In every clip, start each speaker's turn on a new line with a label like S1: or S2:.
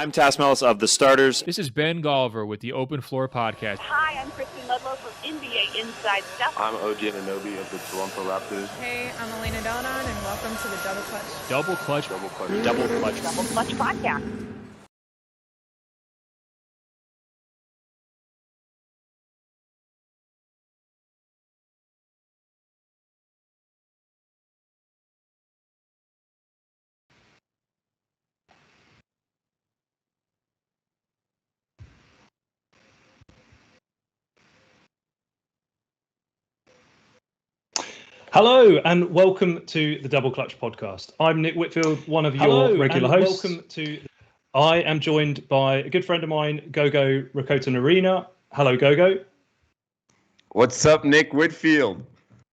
S1: I'm Tass Mellis of The Starters.
S2: This is Ben Golliver with the Open Floor Podcast.
S3: Hi, I'm Kristen Ludlow from NBA Inside Stuff.
S4: I'm OG Anunoby of the Toronto Raptors.
S5: Hey, I'm Elena Donon, and welcome to the Double Clutch.
S2: Double Clutch.
S1: Double Clutch. Double Clutch.
S3: Double Clutch Podcast.
S6: Hello and welcome to the Double Clutch Podcast. I'm Nick Whitfield, one of your regular hosts. I am joined by a good friend of mine, Gogo Rakoton. Hello, Gogo.
S4: What's up, Nick Whitfield?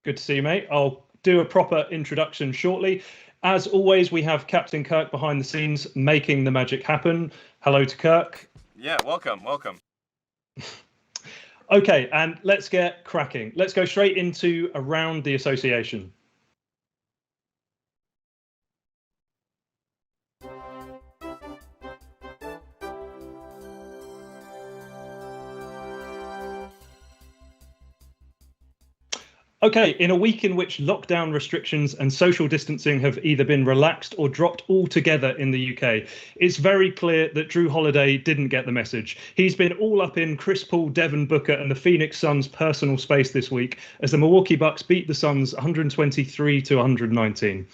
S6: Good to see you, mate. I'll do a proper introduction shortly. As always, we have Captain Kirk behind the scenes making the magic happen. Hello to Kirk.
S1: Yeah, welcome.
S6: Okay, and let's get cracking. Let's go straight into Around the Association. Okay, in a week in which lockdown restrictions and social distancing have either been relaxed or dropped altogether in the UK, it's very clear that Drew Holiday didn't get the message. He's been all up in Chris Paul, Devin Booker and the Phoenix Suns' personal space this week as the Milwaukee Bucks beat the Suns 123-119.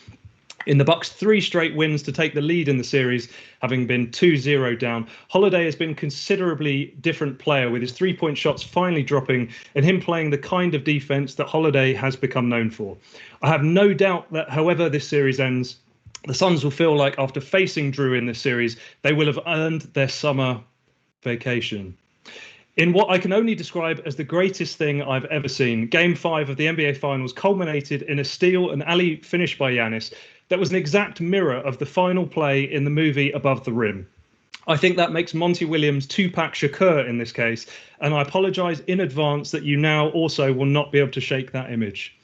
S6: In the Bucks' 3 straight wins to take the lead in the series, having been 2-0 down, Holiday has been a considerably different player, with his three-point shots finally dropping and him playing the kind of defense that Holiday has become known for. I have no doubt that however this series ends, the Suns will feel like after facing Drew in this series, they will have earned their summer vacation. In what I can only describe as the greatest thing I've ever seen, Game 5 of the NBA Finals culminated in a steal and alley finish by Giannis that was an exact mirror of the final play in the movie Above the Rim. I think that makes Monty Williams Tupac Shakur in this case, and I apologise in advance that you now also will not be able to shake that image.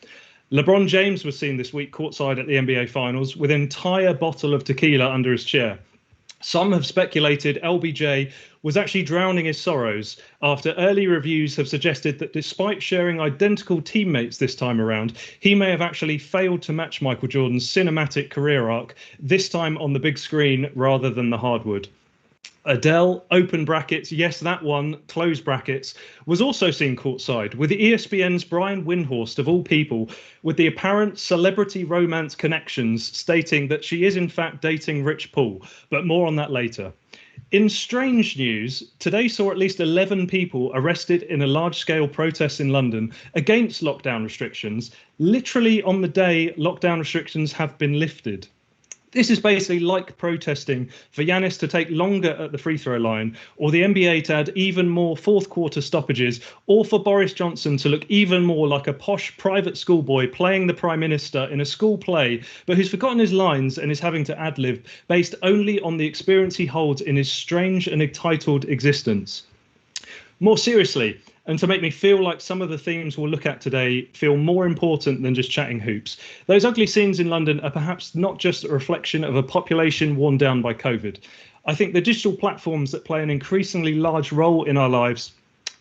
S6: LeBron James was seen this week courtside at the NBA Finals with an entire bottle of tequila under his chair. Some have speculated LBJ was actually drowning his sorrows after early reviews have suggested that despite sharing identical teammates this time around, he may have actually failed to match Michael Jordan's cinematic career arc, this time on the big screen rather than the hardwood. Adele, open brackets, yes, that one, close brackets, was also seen courtside with ESPN's Brian Windhorst, of all people, with the apparent celebrity romance connections stating that she is in fact dating Rich Paul, but more on that later. In strange news, today saw at least 11 people arrested in a large-scale protest in London against lockdown restrictions, literally on the day lockdown restrictions have been lifted. This is basically like protesting for Giannis to take longer at the free throw line, or the NBA to add even more fourth quarter stoppages, or for Boris Johnson to look even more like a posh private schoolboy playing the Prime Minister in a school play, but who's forgotten his lines and is having to ad-lib based only on the experience he holds in his strange and entitled existence. More seriously, and to make me feel like some of the themes we'll look at today feel more important than just chatting hoops, those ugly scenes in London are perhaps not just a reflection of a population worn down by COVID. I think the digital platforms that play an increasingly large role in our lives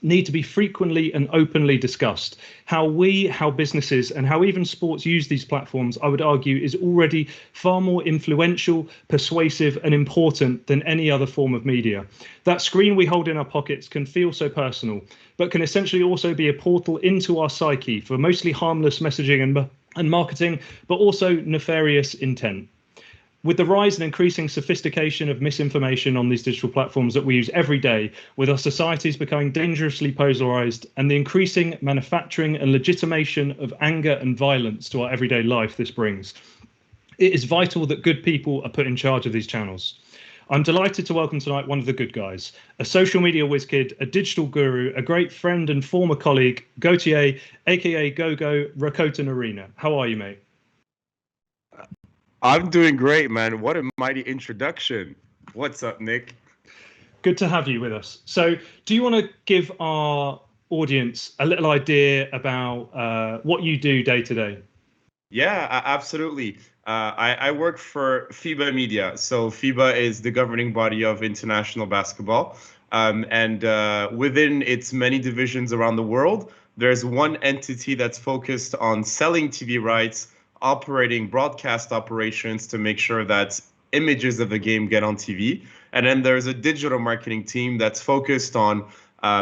S6: need to be frequently and openly discussed. How businesses and how even sports use these platforms, I would argue, is already far more influential, persuasive and important than any other form of media. That screen we hold in our pockets can feel so personal, but can essentially also be a portal into our psyche for mostly harmless messaging and marketing, but also nefarious intent. With the rise and increasing sophistication of misinformation on these digital platforms that we use every day, with our societies becoming dangerously polarized, and the increasing manufacturing and legitimation of anger and violence to our everyday life this brings, it is vital that good people are put in charge of these channels. I'm delighted to welcome tonight one of the good guys, a social media whiz kid, a digital guru, a great friend and former colleague, Gautier, aka Gogo Rakoton. How are you, mate?
S4: I'm doing great, man. What a mighty introduction. What's up, Nick?
S6: Good to have you with us. So do you want to give our audience a little idea about what you do day to day?
S4: Yeah, absolutely. I work for FIBA Media. So FIBA is the governing body of international basketball. And within its many divisions around the world, there's one entity that's focused on selling TV rights, operating broadcast operations to make sure that images of the game get on TV. And then there's a digital marketing team that's focused on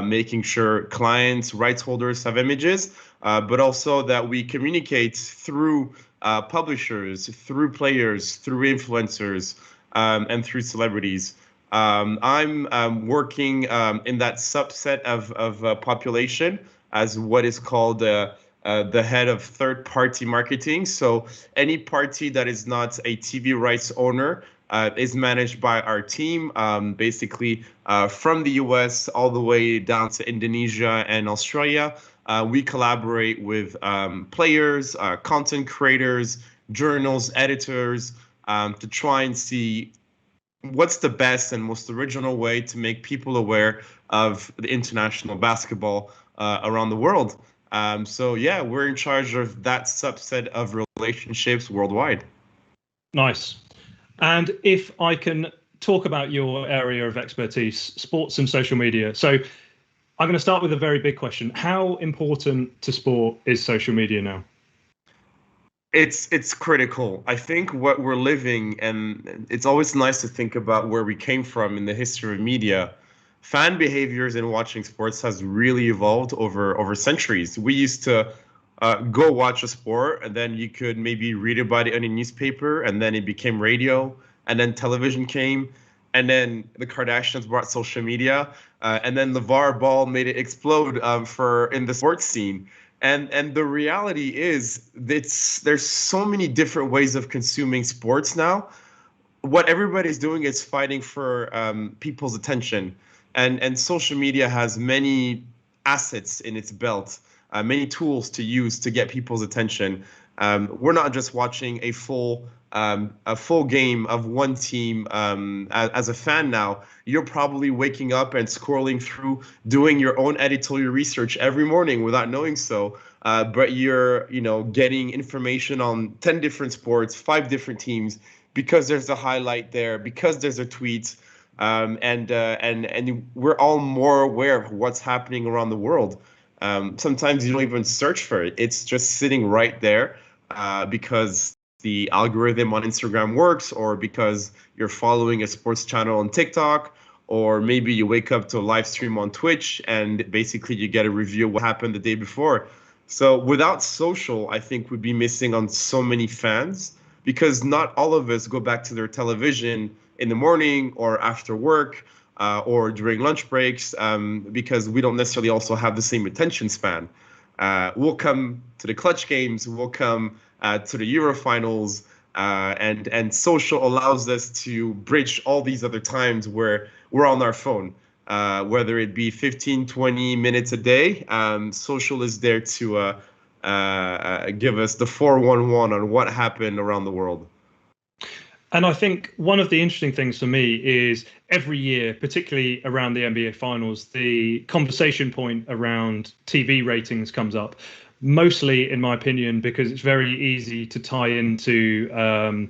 S4: making sure clients, rights holders have images, but also that we communicate through publishers, through players, through influencers, and through celebrities. I'm working in that subset of population as what is called the head of third-party marketing. So any party that is not a TV rights owner is managed by our team, basically from the US all the way down to Indonesia and Australia. We collaborate with players, content creators, journals, editors, to try and see what's the best and most original way to make people aware of the international basketball around the world. So yeah, we're in charge of that subset of relationships worldwide.
S6: Nice. And if I can talk about your area of expertise, sports and social media. So I'm going to start with a very big question. How important to sport is social media now?
S4: It's critical. I think what we're living, and it's always nice to think about where we came from in the history of media. Fan behaviors in watching sports has really evolved over centuries. We used to go watch a sport, and then you could maybe read about it in a newspaper, and then it became radio, and then television came, and then the Kardashians brought social media, and then LeVar Ball made it explode for in the sports scene. And the reality is, there's so many different ways of consuming sports now. What everybody's doing is fighting for people's attention, and social media has many assets in its belt, many tools to use to get people's attention. We're not just watching a full game of one team as a fan now. You're probably waking up and scrolling through, doing your own editorial research every morning without knowing so. But you're, getting information on 10 different sports, 5 different teams, because there's a highlight there, because there's a tweet, and we're all more aware of what's happening around the world. Sometimes you don't even search for it; it's just sitting right there, because the algorithm on Instagram works, or because you're following a sports channel on TikTok, or maybe you wake up to a live stream on Twitch and basically you get a review of what happened the day before. So without social, I think we'd be missing on so many fans, because not all of us go back to their television in the morning or after work, or during lunch breaks, because we don't necessarily also have the same attention span. We'll come to the clutch games, we'll come to the Euro finals, and social allows us to bridge all these other times where we're on our phone, whether it be 15, 20 minutes a day. Social is there to give us the 411 on what happened around the world.
S6: And I think one of the interesting things for me is every year, particularly around the NBA finals, the conversation point around TV ratings comes up. Mostly, in my opinion, because it's very easy to tie into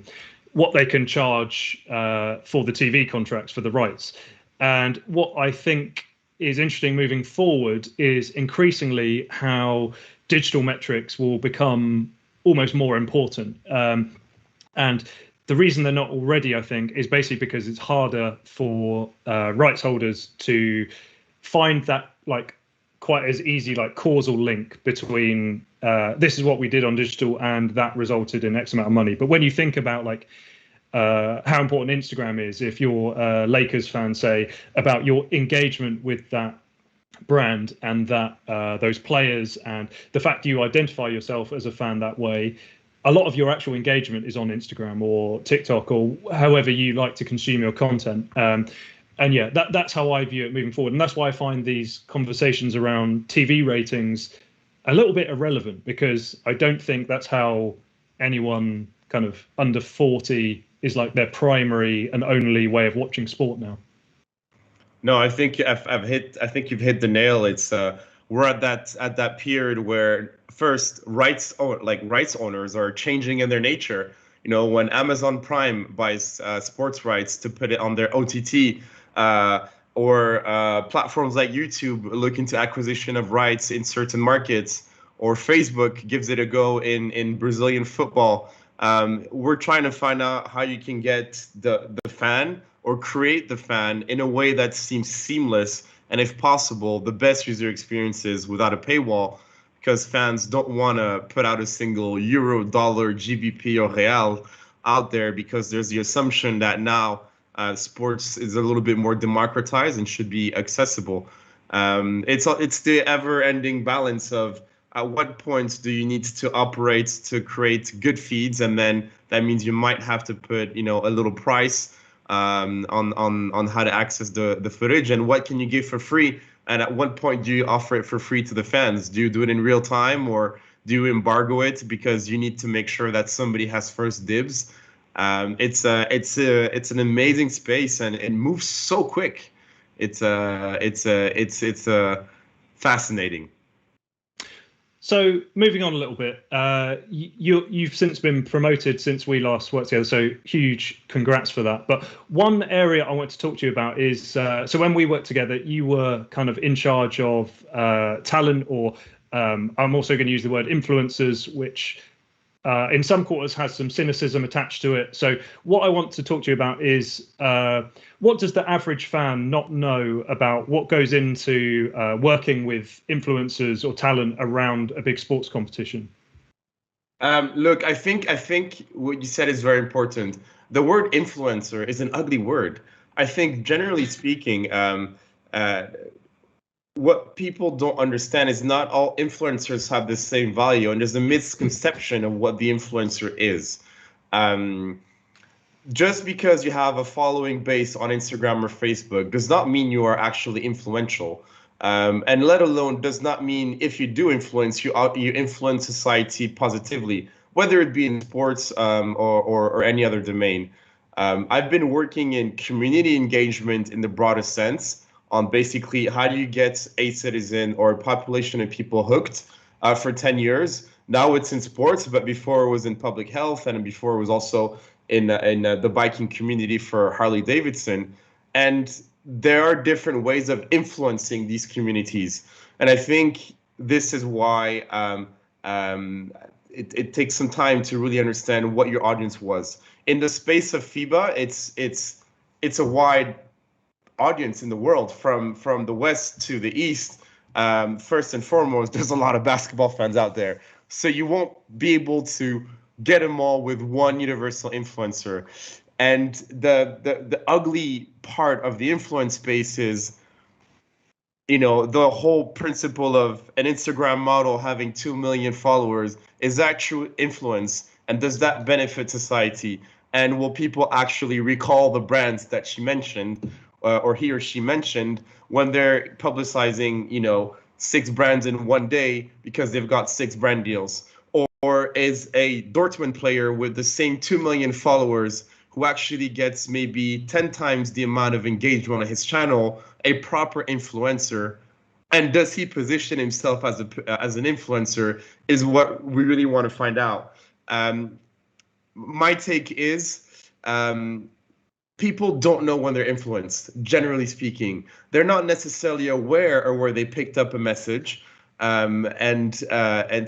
S6: what they can charge for the TV contracts for the rights. And what I think is interesting moving forward is increasingly how digital metrics will become almost more important. And the reason they're not already, I think, is basically because it's harder for rights holders to find that quite as easy causal link between this is what we did on digital and that resulted in X amount of money. But when you think about how important Instagram is, if you're a Lakers fan, say, about your engagement with that brand and that those players, and the fact you identify yourself as a fan that way, a lot of your actual engagement is on Instagram or TikTok or however you like to consume your content. And yeah, that's how I view it moving forward. And that's why I find these conversations around TV ratings a little bit irrelevant, because I don't think that's how anyone kind of under 40 is their primary and only way of watching sport now.
S4: No, I think I think you've hit the nail. It's we're at that period where first rights owners are changing in their nature. when Amazon Prime buys sports rights to put it on their OTT, or platforms like YouTube look into acquisition of rights in certain markets, or Facebook gives it a go in Brazilian football. We're trying to find out how you can get the fan or create the fan in a way that seems seamless, and if possible, the best user experiences without a paywall, because fans don't want to put out a single euro, dollar, GBP, or real out there, because there's the assumption that now sports is a little bit more democratized and should be accessible. It's the ever-ending balance of at what points do you need to operate to create good feeds, and then that means you might have to put a little price on how to access the footage, and what can you give for free, and at what point do you offer it for free to the fans? Do you do it in real time, or do you embargo it because you need to make sure that somebody has first dibs? It's an amazing space, and it moves so quick. It's fascinating.
S6: So moving on a little bit, you've since been promoted since we last worked together, so huge congrats for that. But one area I want to talk to you about is, so when we worked together, you were kind of in charge of talent, or I'm also going to use the word influencers, which in some quarters has some cynicism attached to it. So what I want to talk to you about is what does the average fan not know about what goes into working with influencers or talent around a big sports competition?
S4: Look, I think what you said is very important. The word influencer is an ugly word. I think generally speaking, what people don't understand is not all influencers have the same value, and there's a misconception of what the influencer is. Just because you have a following base on Instagram or Facebook does not mean you are actually influential, and let alone does not mean if you do influence, you influence society positively, whether it be in sports or any other domain. I've been working in community engagement in the broadest sense, on basically how do you get a citizen or a population of people hooked for 10 years. Now it's in sports, but before it was in public health, and before it was also in the biking community for Harley Davidson. And there are different ways of influencing these communities. And I think this is why it takes some time to really understand what your audience was. In the space of FIBA, it's a wide audience in the world, from the west to the east. First and foremost, there's a lot of basketball fans out there, so you won't be able to get them all with one universal influencer. And the ugly part of the influence space is, the whole principle of an Instagram model having 2 million followers. Is that true influence, and does that benefit society? And will people actually recall the brands that she mentioned, or he or she mentioned, when they're publicizing, 6 brands in one day because they've got 6 brand deals? Or is a Dortmund player with the same 2 million followers, who actually gets maybe 10 times the amount of engagement on his channel, a proper influencer? And does he position himself as an influencer, is what we really want to find out. My take is, people don't know when they're influenced, generally speaking. They're not necessarily aware of where they picked up a message. And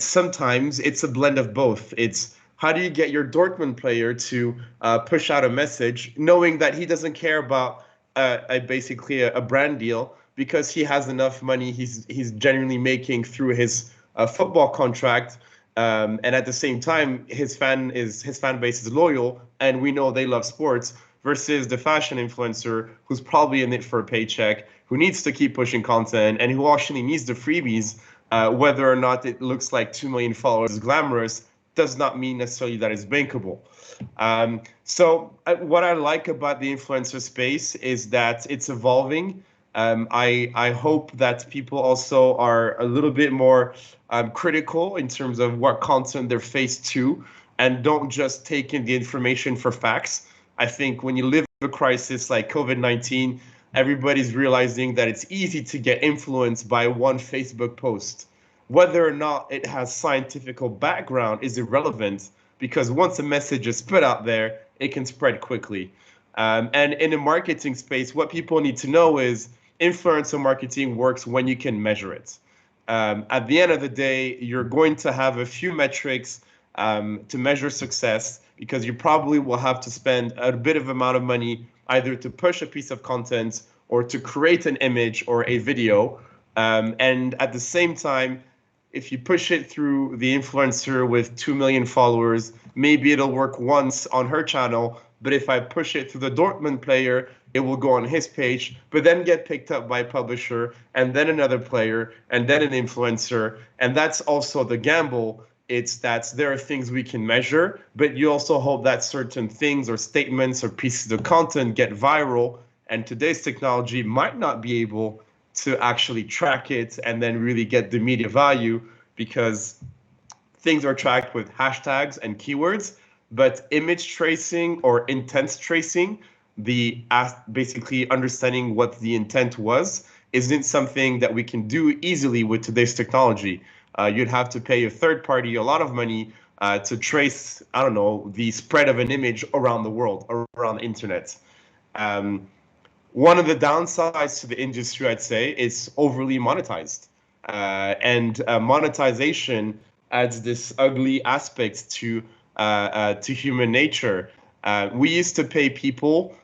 S4: sometimes it's a blend of both. It's how do you get your Dortmund player to push out a message, knowing that he doesn't care about basically a brand deal, because he has enough money he's genuinely making through his football contract. And at the same time, his fan base is loyal, and we know they love sports, versus the fashion influencer who's probably in it for a paycheck, who needs to keep pushing content, and who actually needs the freebies. Whether or not it looks like 2 million followers is glamorous does not mean necessarily that it's bankable. So what I like about the influencer space is that it's evolving. I hope that people also are a little bit more critical in terms of what content they're faced to, and don't just take in the information for facts. I think when you live a crisis like COVID-19, everybody's realizing that it's easy to get influenced by one Facebook post. Whether or not it has scientific background is irrelevant. because once a message is put out there, it can spread quickly. And in the marketing space, what people need to know is influencer marketing works when you can measure it. At the end of the day, you're going to have a few metrics to measure success, because you probably will have to spend a bit of amount of money either to push a piece of content or to create an image or a video. And at the same time, if you push it through the influencer with 2 million followers, maybe it'll work once on her channel. But if I push it through the Dortmund player, it will go on his page, but then get picked up by a publisher, and then another player, and then an influencer. And that's also the gamble. It's that there are things we can measure, but you also hope that certain things or statements or pieces of content get viral. And today's technology might not be able to actually track it and then really get the media value, because things are tracked with hashtags and keywords, but image tracing or intent tracing, basically understanding what the intent was, isn't something that we can do easily with today's technology. You'd have to pay a third party a lot of money to trace, I don't know, the spread of an image around the world, around the internet. One of the downsides to the industry, I'd say, is overly monetized. And monetization adds this ugly aspect to human nature. We used to pay people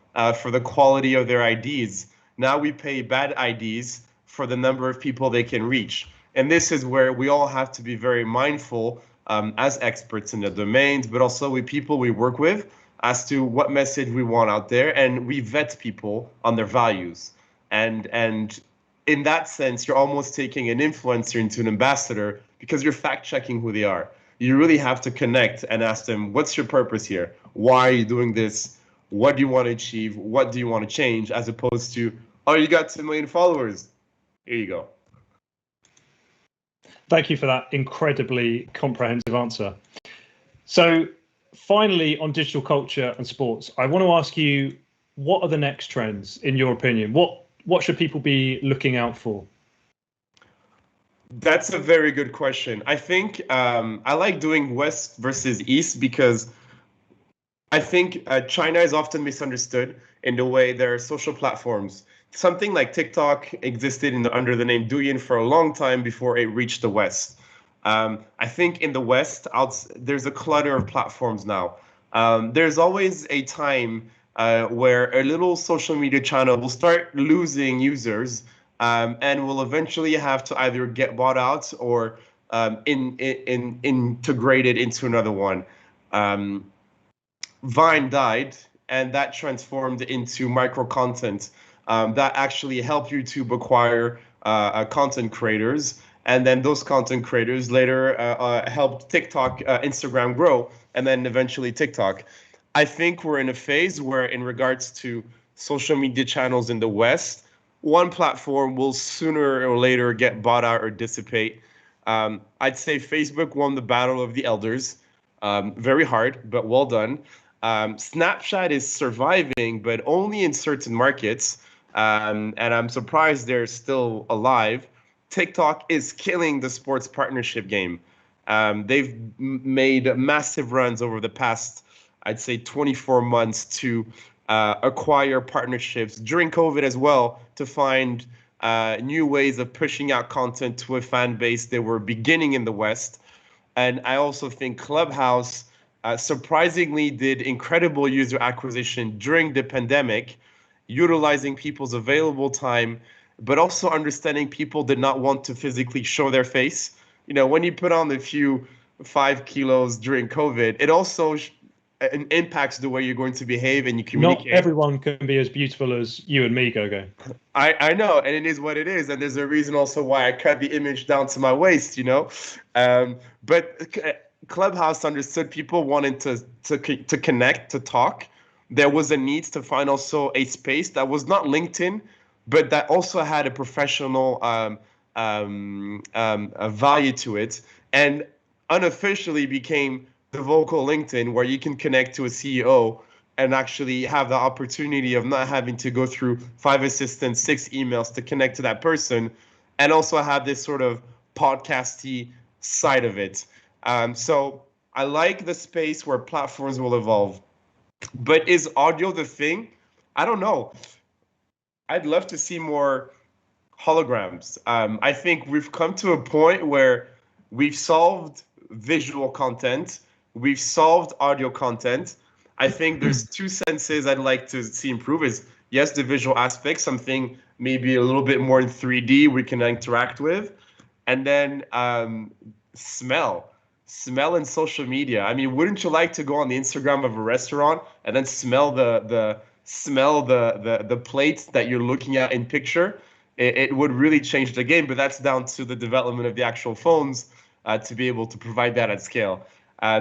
S4: for the quality of their IDs. Now we pay bad IDs for the number of people they can reach. And this is where we all have to be very mindful as experts in the domains, but also with people we work with, as to what message we want out there, and we vet people on their values. And in that sense, you're almost taking an influencer into an ambassador, because you're fact-checking who they are. You really have to connect and ask them, what's your purpose here? Why are you doing this? What do you want to achieve? What do you want to change? As opposed to, oh, you got 2 million followers. Here you go.
S6: Thank you for that incredibly comprehensive answer. So finally, on digital culture and sports, I want to ask you, what are the next trends, in your opinion? What should people be looking out for?
S4: That's a very good question. I think I like doing West versus East, because I think China is often misunderstood in the way their social platforms. Something like TikTok existed under the name Douyin for a long time before it reached the West. I think in the West, there's a clutter of platforms now. There's always a time where a little social media channel will start losing users, and will eventually have to either get bought out or integrated into another one. Vine died, and that transformed into micro content that actually helped YouTube acquire content creators. And then those content creators later helped TikTok, Instagram grow, and then eventually TikTok. I think we're in a phase where, in regards to social media channels in the West, one platform will sooner or later get bought out or dissipate. I'd say Facebook won the battle of the elders. Very hard, but well done. Snapchat is surviving, but only in certain markets. And I'm surprised they're still alive. TikTok is killing the sports partnership game. They've made massive runs over the past, I'd say, 24 months to acquire partnerships during COVID as well, to find new ways of pushing out content to a fan base that were beginning in the West. And I also think Clubhouse surprisingly did incredible user acquisition during the pandemic, utilizing people's available time, but also understanding people did not want to physically show their face. You know, when you put on a few 5 kilos during COVID, it also impacts the way you're going to behave and you communicate.
S6: Not everyone can be as beautiful as you and me, Gogo.
S4: I know, and it is what it is, and there's a reason also why I cut the image down to my waist, you know. But Clubhouse understood people wanted to connect, to talk. There was a need to find also a space that was not LinkedIn, but that also had a professional value to it, and unofficially became the vocal LinkedIn, where you can connect to a CEO and actually have the opportunity of not having to go through 5 assistants, 6 emails to connect to that person, and also have this sort of podcasty side of it. So I like the space where platforms will evolve. But is audio the thing? I don't know. I'd love to see more holograms. I think we've come to a point where we've solved visual content, we've solved audio content. I think there's two senses I'd like to see improve is yes, the visual aspect, something maybe a little bit more in 3D we can interact with, and then smell and social media. I mean, wouldn't you like to go on the Instagram of a restaurant and then smell the plate that you're looking at in picture? It would really change the game, but that's down to the development of the actual phones to be able to provide that at scale.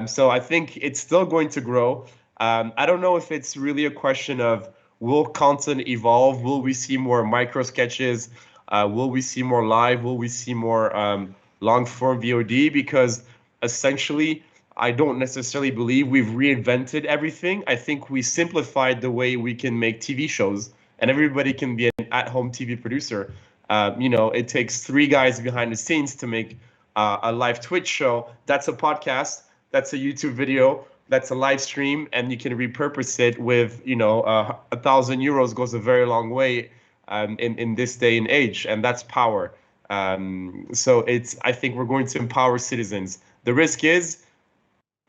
S4: So I think it's still going to grow. I don't know if it's really a question of will content evolve? Will we see more micro sketches? Will we see more live? Will we see more long form VOD? Because essentially, I don't necessarily believe we've reinvented everything. I think we simplified the way we can make TV shows, and everybody can be an at-home TV producer. It takes 3 guys behind the scenes to make a live Twitch show. That's a podcast. That's a YouTube video. That's a live stream, and you can repurpose it with, 1,000 euros goes a very long way in this day and age, and that's power. I think we're going to empower citizens. The risk is,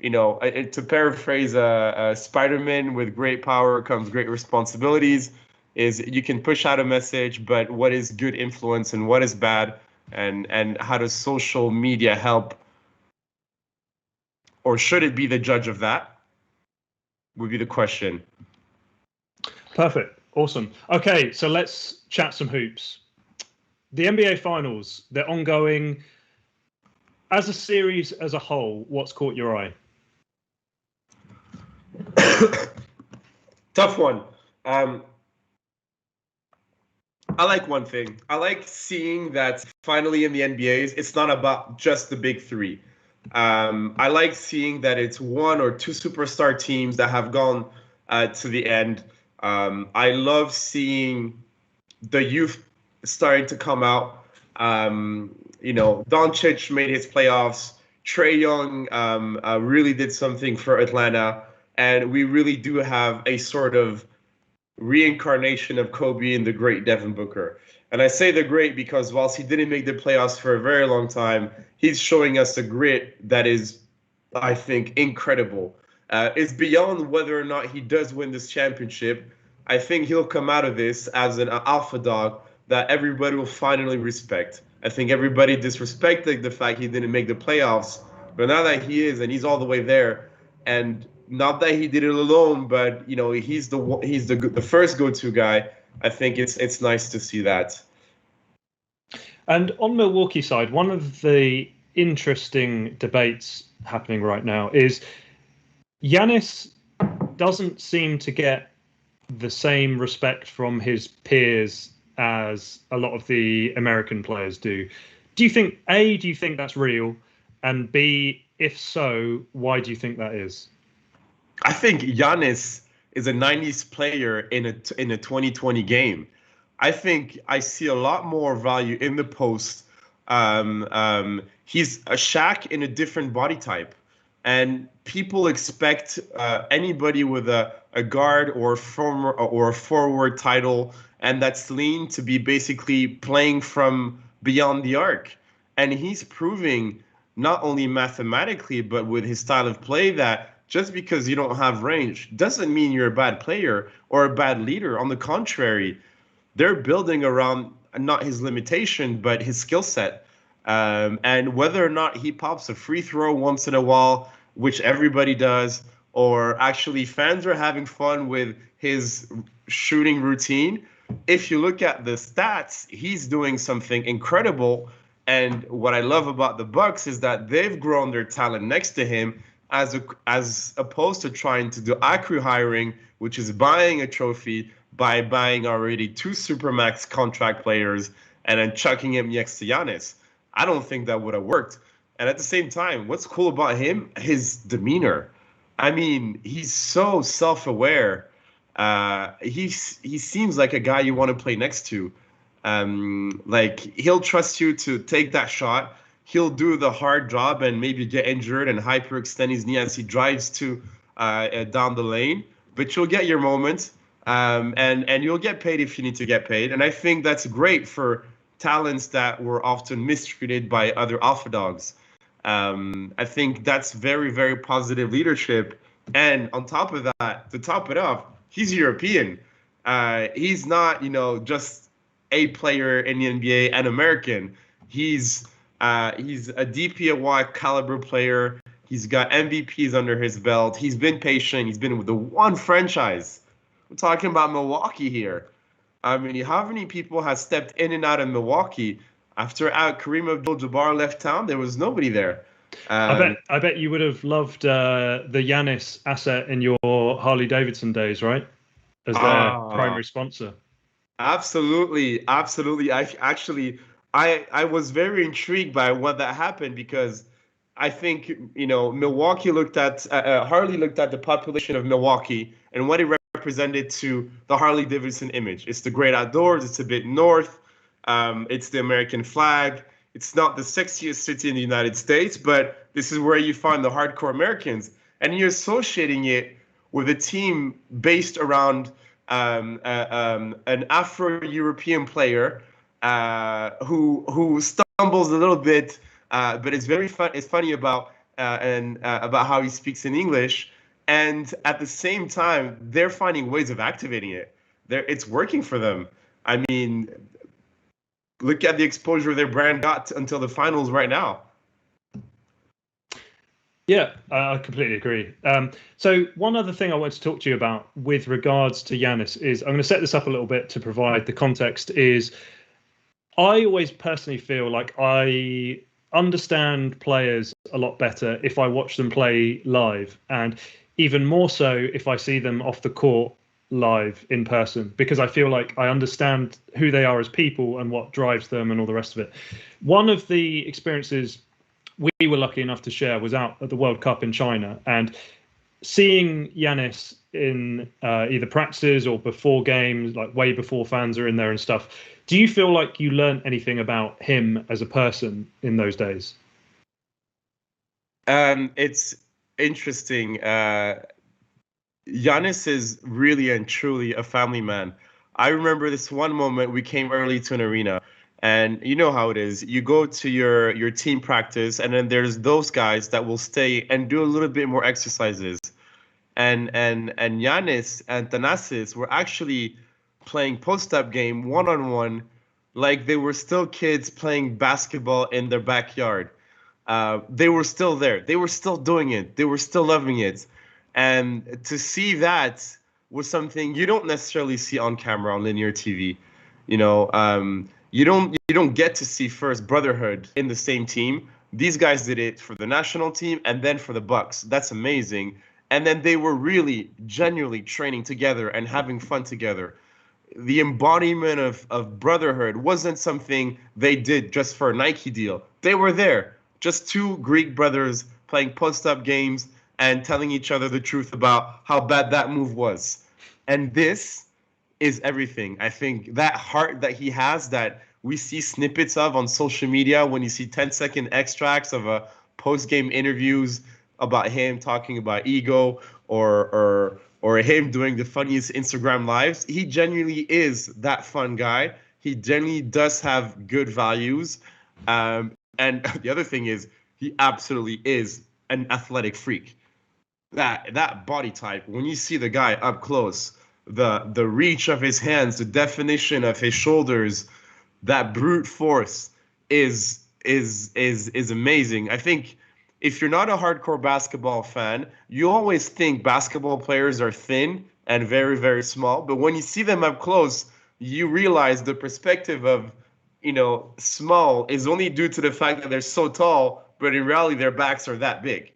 S4: to paraphrase Spider-Man, with great power comes great responsibilities, is you can push out a message, but what is good influence and what is bad, and how does social media help, or should it be the judge of that, would be the question.
S6: Perfect. Awesome. Okay, so let's chat some hoops. The NBA Finals, they're ongoing. As a series as a whole, what's caught your eye?
S4: Tough one. I like one thing. I like seeing that finally in the NBAs, it's not about just the big 3. I like seeing that it's 1 or 2 superstar teams that have gone to the end. I love seeing the youth starting to come out. Doncic made his playoffs. Trae Young really did something for Atlanta. And we really do have a sort of reincarnation of Kobe and the great Devin Booker. And I say the great because whilst he didn't make the playoffs for a very long time, he's showing us a grit that is, I think, incredible. It's beyond whether or not he does win this championship. I think he'll come out of this as an alpha dog that everybody will finally respect. I think everybody disrespected the fact he didn't make the playoffs, but now that he is, and he's all the way there, and not that he did it alone, but he's the first go-to guy. I think it's nice to see that.
S6: And on Milwaukee side, one of the interesting debates happening right now is Giannis doesn't seem to get the same respect from his peers as a lot of the American players do. Do you think that's real? And B, if so, why do you think that is?
S4: I think Giannis is a 90s player in a 2020 game. I think I see a lot more value in the post. He's a Shaq in a different body type. And people expect anybody with a guard or a forward title and that's lean to be basically playing from beyond the arc. And he's proving not only mathematically, but with his style of play that just because you don't have range doesn't mean you're a bad player or a bad leader. On the contrary, they're building around not his limitation, but his skill set. And whether or not he pops a free throw once in a while, which everybody does, or actually fans are having fun with his shooting routine, if you look at the stats, he's doing something incredible. And what I love about the Bucks is that they've grown their talent next to him, as opposed to trying to do acqui hiring, which is buying a trophy by buying already 2 supermax contract players and then chucking him next to Giannis. I don't think that would have worked. And at the same time, what's cool about him? His demeanor. I mean, he's so self-aware. He seems like a guy you want to play next to. Like, he'll trust you to take that shot. he'll do the hard job and maybe get injured and hyperextend his knee as he drives to down the lane. But you'll get your moment, and you'll get paid if you need to get paid. And I think that's great for talents that were often mistreated by other alpha dogs. I think that's very, very positive leadership. And on top of that, to top it off, he's European. He's not, just a player in the NBA and American. He's a DPOY caliber player. He's got MVPs under his belt. He's been patient. He's been with the one franchise. We're talking about Milwaukee here. I mean, how many people have stepped in and out of Milwaukee after Kareem Abdul-Jabbar left town? There was nobody there.
S6: I bet you would have loved the Giannis asset in your Harley Davidson days, right? As their primary sponsor.
S4: Absolutely. I was very intrigued by what that happened because I think, Milwaukee Harley looked at the population of Milwaukee and what it represented to the Harley Davidson image. It's the great outdoors. It's a bit north. It's the American flag. It's not the sexiest city in the United States, but this is where you find the hardcore Americans. And you're associating it with a team based around an Afro-European player who stumbles a little bit, but it's very fun. It's funny about how he speaks in English, and at the same time, they're finding ways of activating it. It's working for them. I mean, look at the exposure their brand got until the finals right now.
S6: Yeah, I completely agree. So one other thing I want to talk to you about with regards to Giannis is, I'm going to set this up a little bit to provide the context, is I always personally feel like I understand players a lot better if I watch them play live, and even more so if I see them off the court live in person, because I feel like I understand who they are as people and what drives them and all the rest of it. One of the experiences we were lucky enough to share was out at the World Cup in China, and seeing Giannis in either practices or before games, like way before fans are in there and stuff. Do you feel like you learned anything about him as a person in those days?
S4: It's interesting. Giannis is really and truly a family man. I remember this one moment we came early to an arena. And you know how it is. You go to your team practice, and then there's those guys that will stay and do a little bit more exercises. And Giannis and Thanasis were actually playing post-up game one-on-one, like they were still kids playing basketball in their backyard. They were still there. They were still doing it. They were still loving it. And to see that was something you don't necessarily see on camera on linear TV. You don't get to see first brotherhood in the same team. These guys did it for the national team and then for the Bucks. That's amazing. And then they were really genuinely training together and having fun together. The embodiment of brotherhood wasn't something they did just for a Nike deal. They were there, just two Greek brothers playing post-up games and telling each other the truth about how bad that move was. And this is everything. I think that heart that he has, that we see snippets of on social media when you see 10-second extracts of a post-game interviews about him talking about ego or him doing the funniest Instagram lives. He genuinely is that fun guy. He genuinely does have good values. And the other thing is, he absolutely is an athletic freak. That body type, when you see the guy up close, the reach of his hands, the definition of his shoulders, that brute force is amazing. I think if you're not a hardcore basketball fan, you always think basketball players are thin and very, very small. But when you see them up close, you realize the perspective of, small is only due to the fact that they're so tall, but in reality, their backs are that big.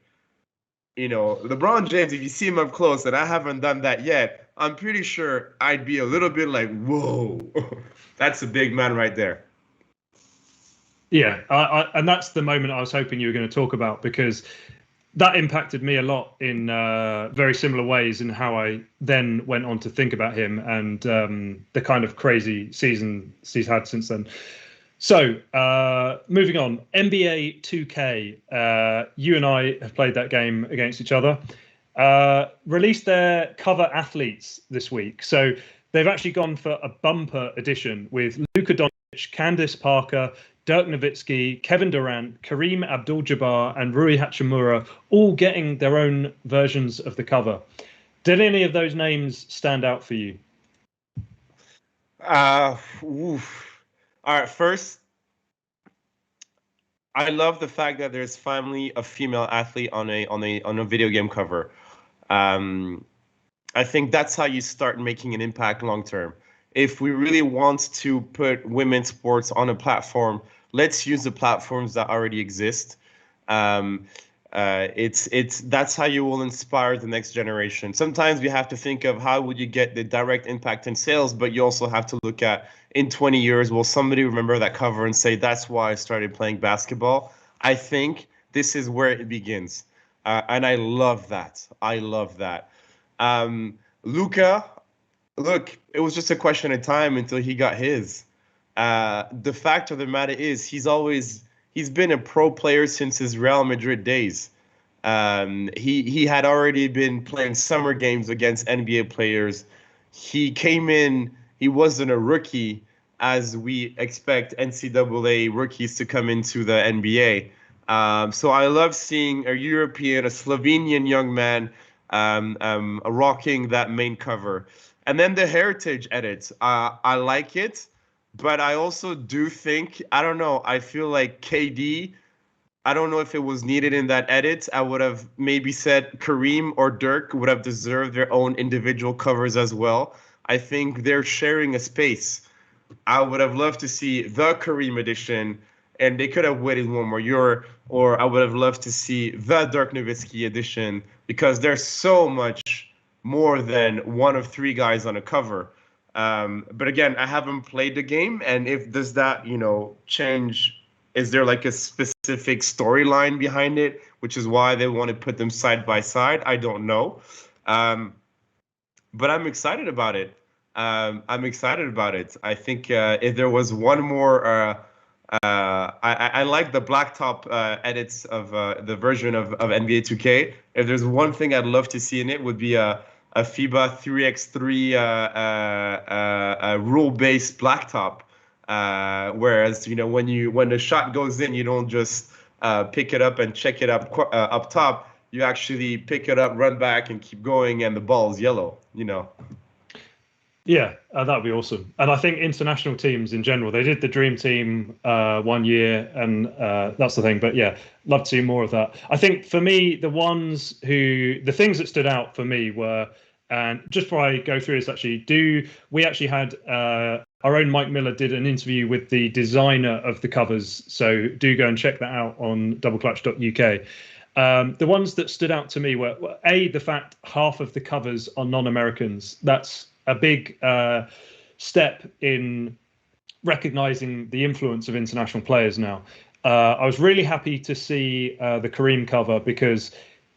S4: LeBron James, if you see him up close, and I haven't done that yet, I'm pretty sure I'd be a little bit like, whoa, that's a big man right there.
S6: Yeah, and that's the moment I was hoping you were going to talk about, because that impacted me a lot in very similar ways in how I then went on to think about him and the kind of crazy season he's had since then. So, moving on, NBA 2K. You and I have played that game against each other. Released their cover athletes this week. So they've actually gone for a bumper edition with Luka Doncic, Candace Parker, Dirk Nowitzki, Kevin Durant, Kareem Abdul-Jabbar, and Rui Hachimura all getting their own versions of the cover. Did any of those names stand out for you?
S4: All right, first, I love the fact that there's finally a female athlete on a video game cover. I think that's how you start making an impact long term. If we really want to put women's sports on a platform, let's use the platforms that already exist. That's how you will inspire the next generation. Sometimes you have to think of how would you get the direct impact in sales, but you also have to look at in 20 years, will somebody remember that cover and say, that's why I started playing basketball? I think this is where it begins. And I love that. I love that. Luka, look, it was just a question of time until he got his. The fact of the matter is he's been a pro player since his Real Madrid days. He had already been playing summer games against NBA players. He came in, he wasn't a rookie as we expect NCAA rookies to come into the NBA. So I love seeing a European, a Slovenian young man rocking that main cover. And then the heritage edits, I like it. But I also do think, I don't know, I feel like KD, I don't know if it was needed in that edit. I would have maybe said Kareem or Dirk would have deserved their own individual covers as well. I think they're sharing a space. I would have loved to see the Kareem edition, and they could have waited one more year, or I would have loved to see the Dirk Nowitzki edition, because there's so much more than one of three guys on a cover. But again, I haven't played the game, and if does that, change? Is there like a specific storyline behind it, which is why they want to put them side by side? I don't know, but I'm excited about it. I think if there was one more, I like the blacktop edits of the version of NBA 2K. If there's one thing I'd love to see in it, would be a FIBA 3x3 rule-based blacktop. Whereas when the shot goes in, you don't just pick it up and check it up top. You actually pick it up, run back, and keep going, and the ball's yellow.
S6: Yeah, that would be awesome. And I think international teams in general, they did the Dream Team 1 year, and that's the thing. But yeah, love to see more of that. I think for me, the things that stood out for me were, and just before I go through this, we actually had our own Mike Miller did an interview with the designer of the covers. So do go and check that out on doubleclutch.uk. The ones that stood out to me were, the fact half of the covers are non-Americans. That's a big step in recognizing the influence of international players now. I was really happy to see the Kareem cover, because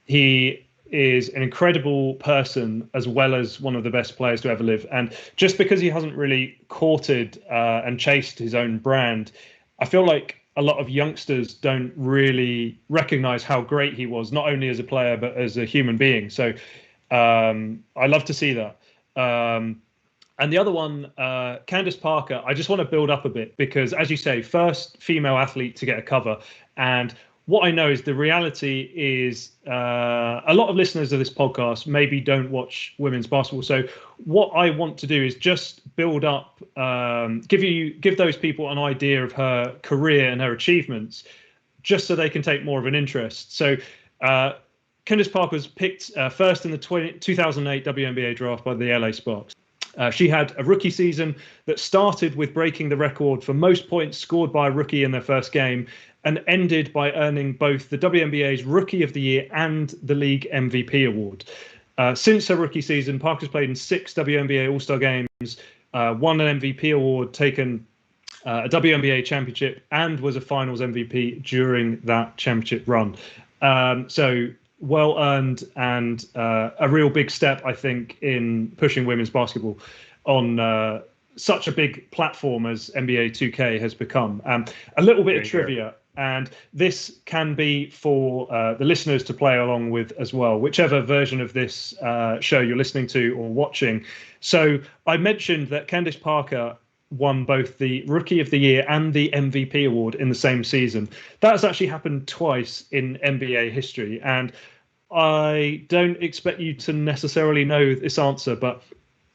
S6: he is an incredible person as well as one of the best players to ever live. And just because he hasn't really courted and chased his own brand, I feel like a lot of youngsters don't really recognize how great he was, not only as a player, but as a human being. So I love to see that. And the other one, Candace Parker, I just want to build up a bit, because as you say, first female athlete to get a cover. And what I know is the reality is a lot of listeners of this podcast maybe don't watch women's basketball. So what I want to do is just build up, give those people an idea of her career and her achievements, just so they can take more of an interest. So Candace Parker was picked first in the 2008 WNBA draft by the LA Sparks. She had a rookie season that started with breaking the record for most points scored by a rookie in their first game, and ended by earning both the WNBA's Rookie of the Year and the League MVP award. Since her rookie season, Parker's played in 6 WNBA All-Star games, won an MVP award, taken a WNBA championship, and was a Finals MVP during that championship run. So well earned, and a real big step, I think, in pushing women's basketball on such a big platform as NBA 2K has become. A little bit of trivia, and this can be for the listeners to play along with as well, whichever version of this show you're listening to or watching. So I mentioned that Candace Parker won both the Rookie of the Year and the MVP award in the same season. That has actually happened twice in NBA history, and I don't expect you to necessarily know this answer, but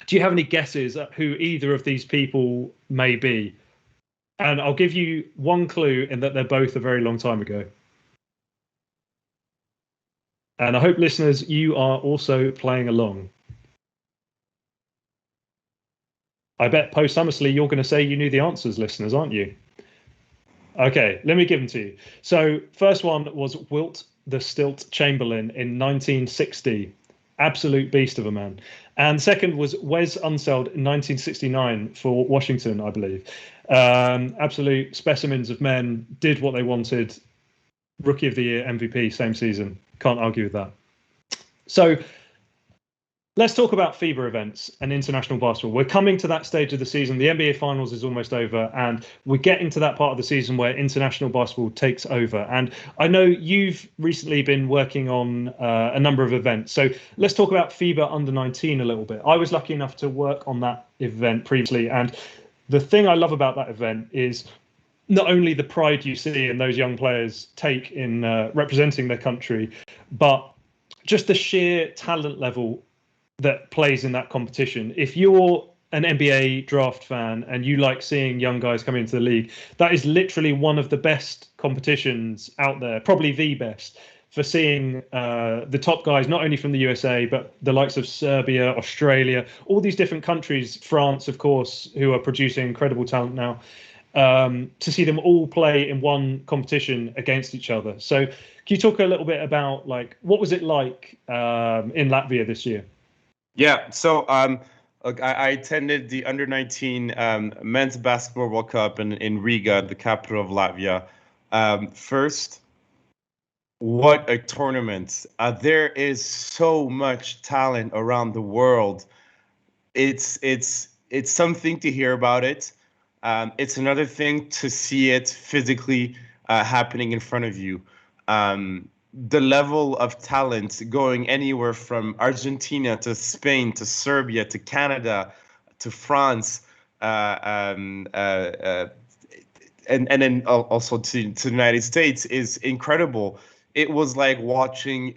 S6: do you have any guesses at who either of these people may be? And I'll give you one clue in that they're both a very long time ago. And I hope, listeners, you are also playing along. I bet posthumously you're going to say you knew the answers, listeners, aren't you? Okay, let me give them to you. So first one was Wilt the Stilt Chamberlain in 1960. Absolute beast of a man. And second was Wes Unseld in 1969 for Washington, I believe. Absolute specimens of men, did what they wanted. Rookie of the Year, MVP, same season. Can't argue with that. So let's talk about FIBA events and international basketball. We're coming to that stage of the season. The NBA Finals is almost over, and we're getting to that part of the season where international basketball takes over. And I know you've recently been working on a number of events. So let's talk about FIBA Under-19 a little bit. I was lucky enough to work on that event previously, and the thing I love about that event is not only the pride you see in those young players take in representing their country, but just the sheer talent level that plays in that competition. If you're an NBA draft fan and you like seeing young guys come into the league, that is literally one of the best competitions out there, probably the best, for seeing the top guys, not only from the USA, but the likes of Serbia, Australia, all these different countries, France, of course, who are producing incredible talent now, to see them all play in one competition against each other. So can you talk a little bit about, like, what was it like in Latvia this year?
S4: Yeah, so look, I attended the Under-19 Men's Basketball World Cup in Riga, the capital of Latvia. First, what a tournament. There is so much talent around the world. It's something to hear about it. It's another thing to see it physically happening in front of you. The level of talent going anywhere from Argentina to Spain to Serbia to Canada to France, and then also to the United States is incredible. It was like watching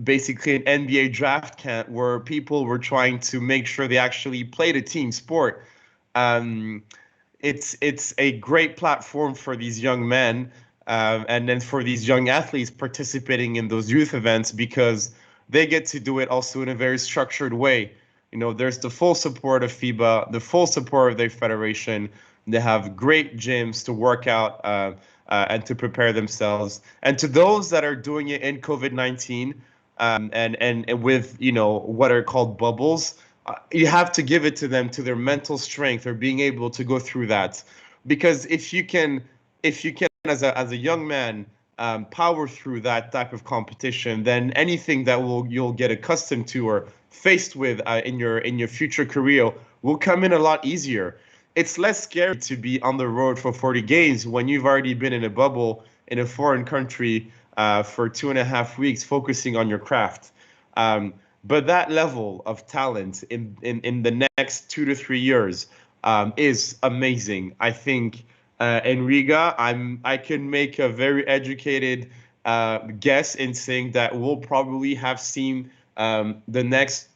S4: basically an NBA draft camp where people were trying to make sure they actually played a team sport. It's a great platform for these young men. And then for these young athletes participating in those youth events, because they get to do it also in a very structured way. You know, there's the full support of FIBA, the full support of their federation. They have great gyms to work out and to prepare themselves. And to those that are doing it in COVID-19 and with, you know, what are called bubbles, you have to give it to them, to their mental strength or being able to go through that. Because if you can as a young man power through that type of competition, then anything that you'll get accustomed to or faced with in your future career will come in a lot easier. It's less scary to be on the road for 40 games when you've already been in a bubble in a foreign country for 2.5 weeks focusing on your craft. But that level of talent in the next 2 to 3 years is amazing. I think in Riga, I can make a very educated guess in saying that we'll probably have seen the next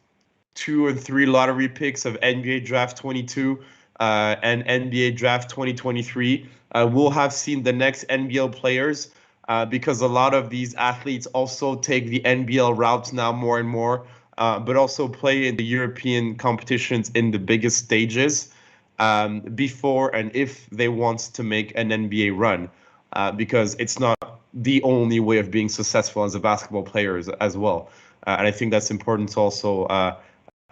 S4: 2 or 3 lottery picks of NBA Draft 22 and NBA Draft 2023. We'll have seen the next NBL players because a lot of these athletes also take the NBL routes now more and more, but also play in the European competitions in the biggest stages. Before and if they want to make an NBA run, because it's not the only way of being successful as a basketball player as well. And I think that's important to also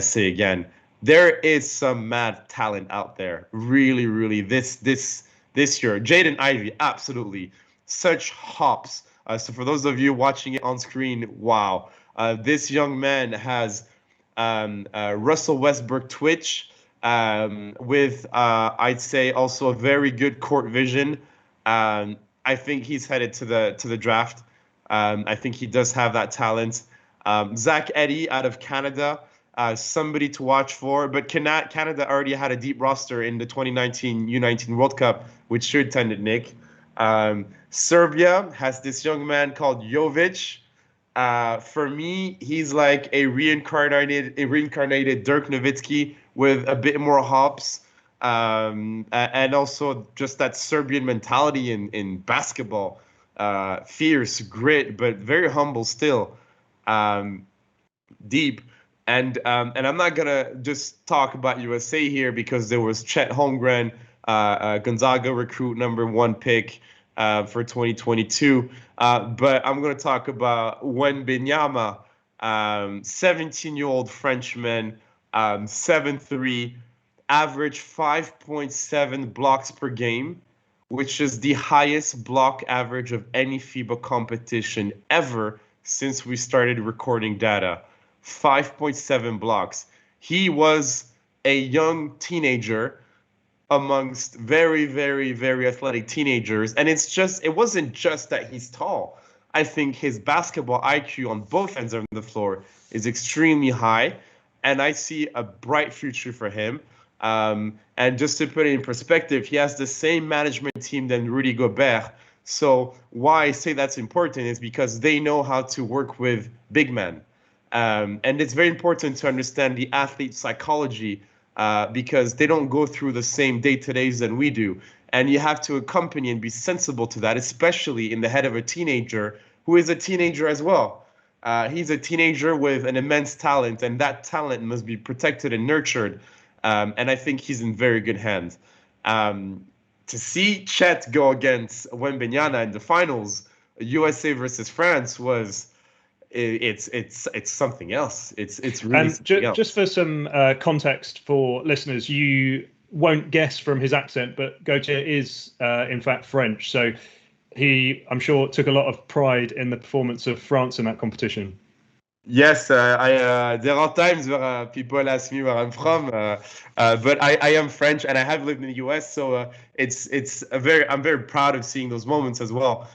S4: say again. There is some mad talent out there. Really, really. This year, Jaden Ivey, absolutely. Such hops. So for those of you watching it on screen, wow. This young man has Russell Westbrook twitch, with I'd say also a very good court vision. I think he's headed to the draft. I think he does have that talent. Zach Edey out of Canada, somebody to watch for. But Canada already had a deep roster in the 2019 U19 World Cup, which you attended, Nick. Serbia has this young man called Jovic. For me, he's like a reincarnated Dirk Nowitzki with a bit more hops, and also just that Serbian mentality in basketball. Fierce, grit, but very humble still, deep. And I'm not gonna just talk about USA here because there was Chet Holmgren, Gonzaga recruit #1 pick for 2022. But I'm going to talk about Wembanyama, 17-year-old Frenchman, 7'3", average 5.7 blocks per game, which is the highest block average of any FIBA competition ever since we started recording data. 5.7 blocks. He was a young teenager amongst very, very, very athletic teenagers. And it wasn't just that he's tall. I think his basketball IQ on both ends of the floor is extremely high. And I see a bright future for him. And just to put it in perspective, he has the same management team than Rudy Gobert. So why I say that's important is because they know how to work with big men. And it's very important to understand the athlete psychology, because they don't go through the same day-to-days than we do. And you have to accompany and be sensible to that, especially in the head of a teenager who is a teenager as well. He's a teenager with an immense talent, and that talent must be protected and nurtured. And I think he's in very good hands. To see Chet go against Wembanyama in the finals, USA versus France, it's something else. It's really something else.
S6: Just for some context for listeners, you won't guess from his accent, but Gauthier is in fact French. So he, I'm sure, took a lot of pride in the performance of France in that competition.
S4: Yes, there are times where people ask me where I'm from, but I am French and I have lived in the US, so I'm very proud of seeing those moments as well.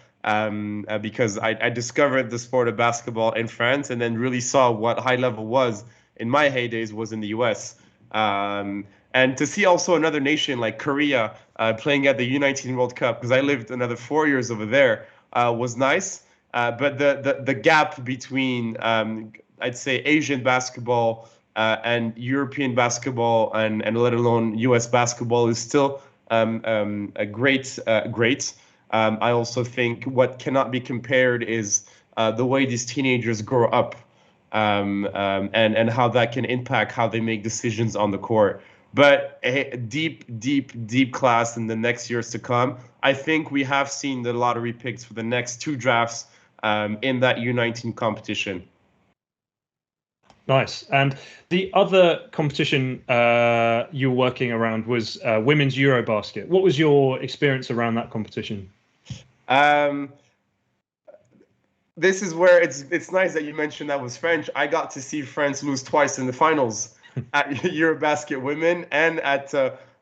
S4: Because I discovered the sport of basketball in France and then really saw what high level was in my heydays was in the US. And to see also another nation like Korea playing at the U19 World Cup, because I lived another 4 years over there, was nice. But the gap between, I'd say, Asian basketball and European basketball and let alone US basketball is still a great. I also think what cannot be compared is the way these teenagers grow up, and how that can impact how they make decisions on the court. But a deep class in the next years to come. I think we have seen the lottery picks for the next two drafts in that U19 competition.
S6: Nice. And the other competition you were working around was women's Eurobasket. What was your experience around that competition?
S4: This is where it's nice that you mentioned that was French. I got to see France lose twice in the finals at Eurobasket women and at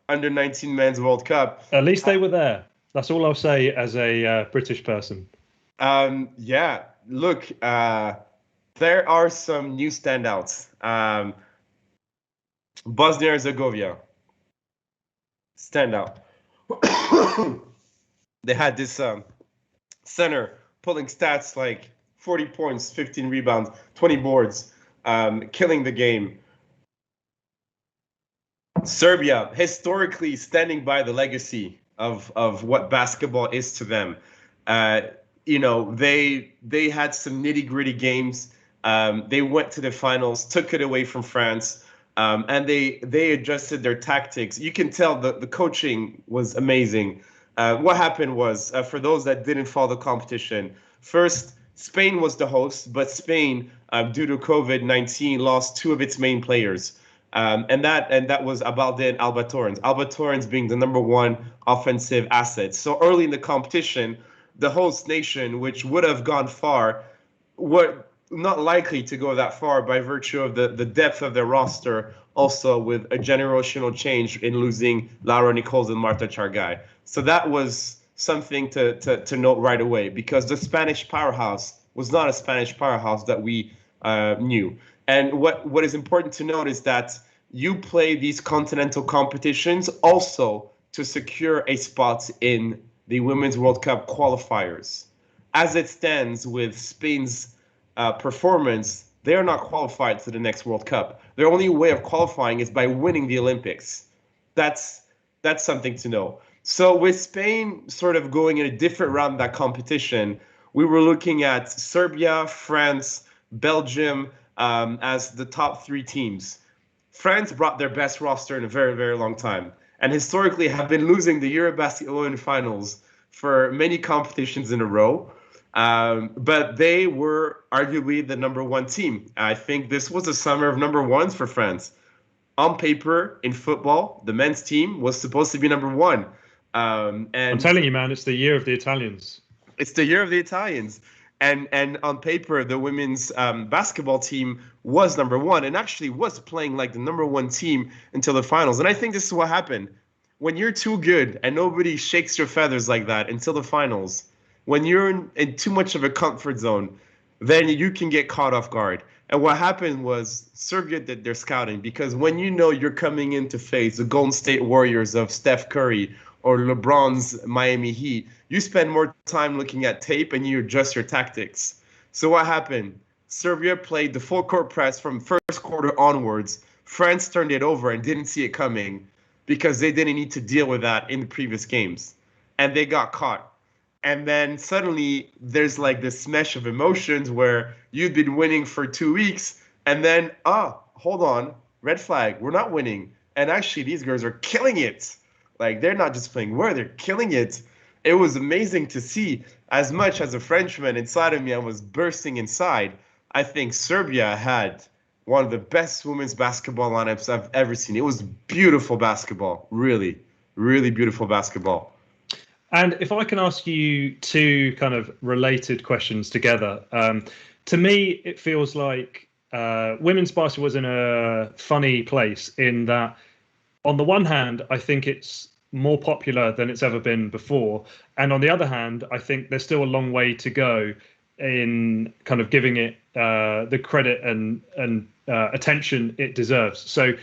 S4: under 19 men's World Cup.
S6: At least they were there. That's all I'll say as a British person.
S4: Yeah, look, there are some new standouts. Bosnia-Herzegovina, standout. They had this center pulling stats like 40 points, 15 rebounds, 20 boards, killing the game. Serbia, historically standing by the legacy of what basketball is to them. They had some nitty-gritty games. They went to the finals, took it away from France, and they adjusted their tactics. You can tell the coaching was amazing. What happened was, for those that didn't follow the competition, first, Spain was the host, but Spain, due to COVID-19, lost two of its main players. And that was Abalde and Alba Torrens. Alba Torrens being the #1 offensive asset. So early in the competition, the host nation, which would have gone far, not likely to go that far by virtue of the depth of their roster, also with a generational change in losing Laura Nichols and Marta Chargai. So that was something to note right away, because the Spanish powerhouse was not a Spanish powerhouse that we knew. And what is important to note is that you play these continental competitions also to secure a spot in the Women's World Cup qualifiers. As it stands with Spain's performance, they are not qualified to the next World Cup. Their only way of qualifying is by winning the Olympics. That's something to know. So with Spain sort of going in a different round of that competition, we were looking at Serbia, France, Belgium as the top three teams. France brought their best roster in a very, very long time, and historically have been losing the Eurobasket Women Finals for many competitions in a row. But they were arguably the number one team. I think this was a summer of number ones for France. On paper, in football, the men's team was supposed to be number one. And
S6: I'm telling you, man, it's the year of the Italians.
S4: It's the year of the Italians. And on paper, the women's basketball team was number one and actually was playing like the number one team until the finals. And I think this is what happened. When you're too good and nobody shakes your feathers like that until the finals, when you're in too much of a comfort zone, then you can get caught off guard. And what happened was Serbia did their scouting, because when you know you're coming in to face the Golden State Warriors of Steph Curry or LeBron's Miami Heat, you spend more time looking at tape and you adjust your tactics. So what happened? Serbia played the full court press from first quarter onwards. France turned it over and didn't see it coming because they didn't need to deal with that in the previous games. And they got caught. And then suddenly there's like this mesh of emotions where you've been winning for 2 weeks and then, hold on, red flag, we're not winning. And actually these girls are killing it. Like, they're not just playing well, they're killing it. It was amazing to see. As much as a Frenchman inside of me, I was bursting inside. I think Serbia had one of the best women's basketball lineups I've ever seen. It was beautiful basketball, really, really beautiful basketball.
S6: And if I can ask you two kind of related questions together, to me, it feels like women's basketball was in a funny place in that, on the one hand, I think it's more popular than it's ever been before. And on the other hand, I think there's still a long way to go in kind of giving it the credit and attention it deserves. So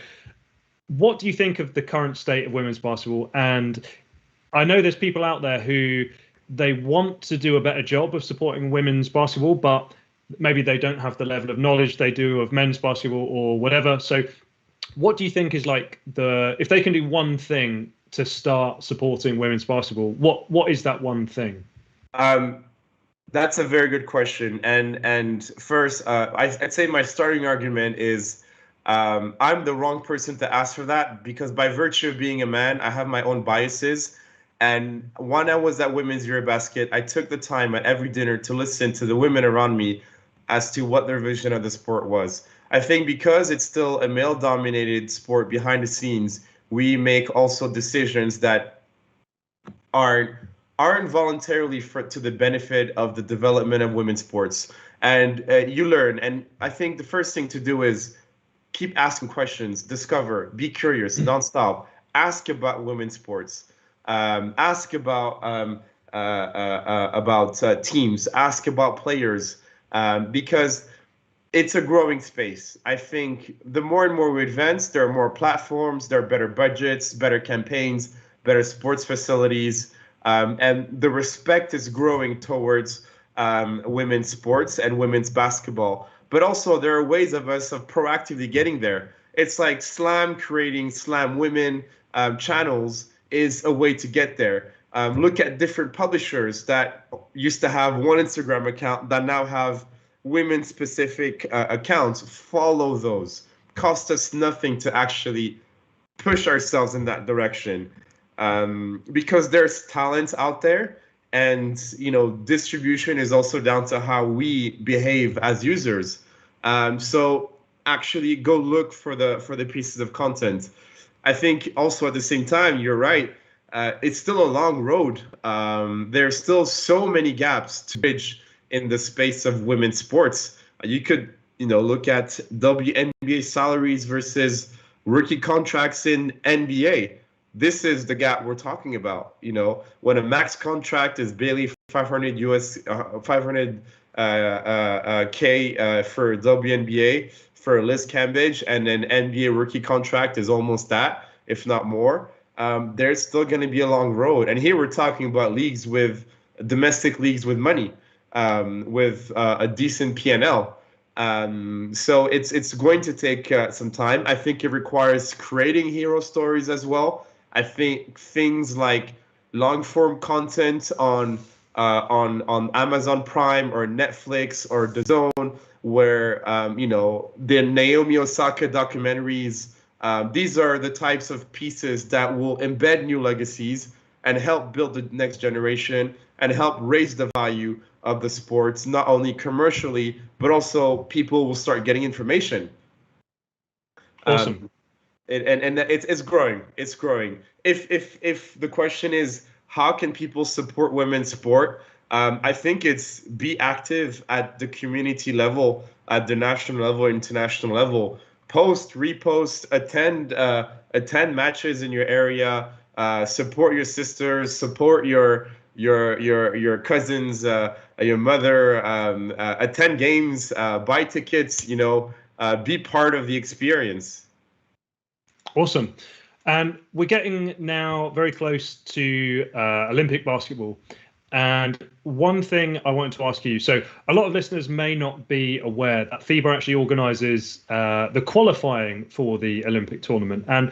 S6: what do you think of the current state of women's basketball? And I know there's people out there who they want to do a better job of supporting women's basketball, but maybe they don't have the level of knowledge they do of men's basketball or whatever. So what do you think is like if they can do one thing to start supporting women's basketball, what is that one thing?
S4: That's a very good question. And first, I'd say my starting argument is I'm the wrong person to ask for that, because by virtue of being a man, I have my own biases. And when I was at Women's Eurobasket, I took the time at every dinner to listen to the women around me as to what their vision of the sport was. I think because it's still a male-dominated sport behind the scenes, we make also decisions that aren't voluntarily to the benefit of the development of women's sports. And you learn. And I think the first thing to do is keep asking questions, discover, be curious, don't stop. Ask about women's sports. Ask about teams. Ask about players, because it's a growing space. I think the more and more we advance, there are more platforms, there are better budgets, better campaigns, better sports facilities, and the respect is growing towards women's sports and women's basketball. But also there are ways of us of proactively getting there. It's like Slam creating Slam Women channels is a way to get there. Look at different publishers that used to have one Instagram account that now have women-specific accounts. Follow those. Cost us nothing to actually push ourselves in that direction, because there's talent out there, and distribution is also down to how we behave as users. So actually go look for the pieces of content. I think also at the same time, you're right. It's still a long road. There's still so many gaps to bridge in the space of women's sports. You could, look at WNBA salaries versus rookie contracts in NBA. This is the gap we're talking about. When a max contract is barely 500 500 K for WNBA for Liz Cambridge, and an NBA rookie contract is almost that, if not more. There's still going to be a long road. And here we're talking about domestic leagues with money, with a decent P&L. So it's going to take some time. I think it requires creating hero stories as well. I think things like long form content on Amazon Prime or Netflix or The Zone, where the Naomi Osaka documentaries. These are the types of pieces that will embed new legacies and help build the next generation and help raise the value of the sports, not only commercially, but also people will start getting information.
S6: Awesome.
S4: And it's growing. It's growing. If the question is, how can people support women's sport? I think it's be active at the community level, at the national level, international level. Post, repost, attend matches in your area. Support your sisters. Support your cousins, your mother. Attend games. Buy tickets. Be part of the experience.
S6: Awesome. And we're getting now very close to Olympic basketball. And one thing I wanted to ask you, so a lot of listeners may not be aware that FIBA actually organises the qualifying for the Olympic tournament. And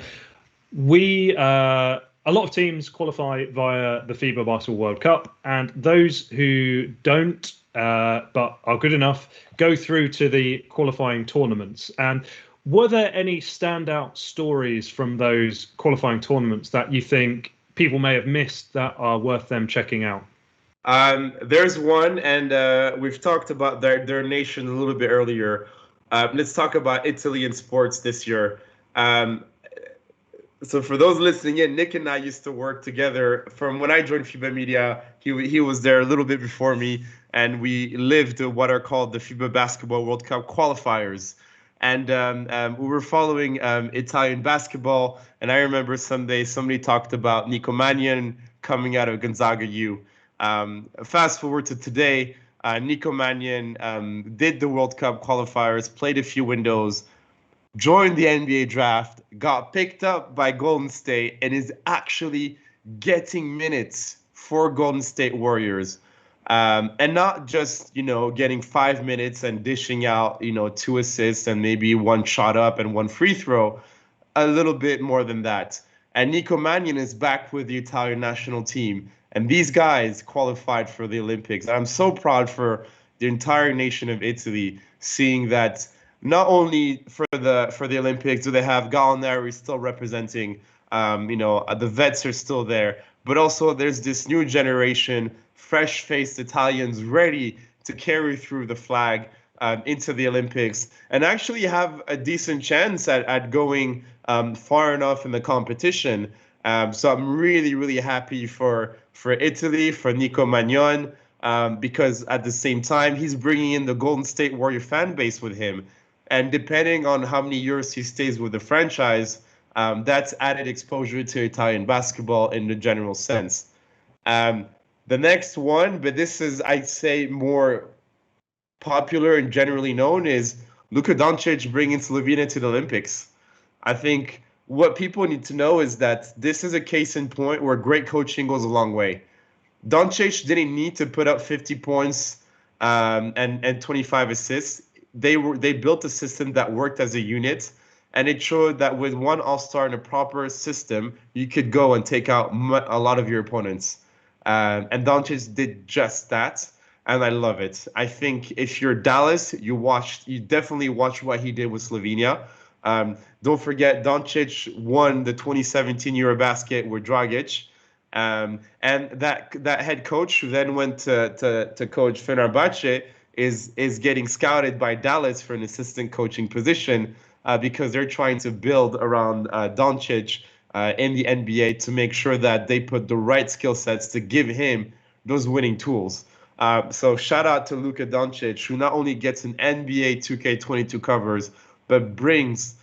S6: a lot of teams qualify via the FIBA Basketball World Cup, and those who don't, but are good enough, go through to the qualifying tournaments. And were there any standout stories from those qualifying tournaments that you think people may have missed that are worth them checking out?
S4: There's one, and we've talked about their nation a little bit earlier. Let's talk about Italy in sports this year. So for those listening in, Nick and I used to work together from when I joined FIBA Media. He was there a little bit before me, and we lived what are called the FIBA Basketball World Cup qualifiers. And we were following Italian basketball, and I remember someday somebody talked about Nico Mannion coming out of Gonzaga U. Fast forward to today, Nico Mannion did the World Cup qualifiers, played a few windows, joined the NBA draft, got picked up by Golden State, and is actually getting minutes for Golden State Warriors. And not just, getting 5 minutes and dishing out, 2 assists and maybe 1 shot up and 1 free throw, a little bit more than that. And Nico Mannion is back with the Italian national team. And these guys qualified for the Olympics. And I'm so proud for the entire nation of Italy, seeing that not only for the Olympics do they have Gallinari still representing, the vets are still there, but also there's this new generation, fresh-faced Italians ready to carry through the flag into the Olympics and actually have a decent chance at going far enough in the competition. So I'm really, really happy for Italy, for Nico Mannion, because at the same time, he's bringing in the Golden State Warrior fan base with him. And depending on how many years he stays with the franchise, that's added exposure to Italian basketball in the general sense. The next one, but this is, I'd say, more popular and generally known, is Luka Doncic bringing Slovenia to the Olympics. I think what people need to know is that this is a case in point where great coaching goes a long way. Doncic didn't need to put up 50 points and 25 assists. They built a system that worked as a unit, and it showed that with one all-star in a proper system, you could go and take out a lot of your opponents. And Doncic did just that, and I love it. I think if you're Dallas, you definitely watch what he did with Slovenia. Don't forget, Doncic won the 2017 Eurobasket with Dragic, and that head coach who then went to coach Fenerbahce is getting scouted by Dallas for an assistant coaching position because they're trying to build around Doncic in the NBA to make sure that they put the right skill sets to give him those winning tools. So shout out to Luka Doncic, who not only gets an NBA 2K22 covers, but brings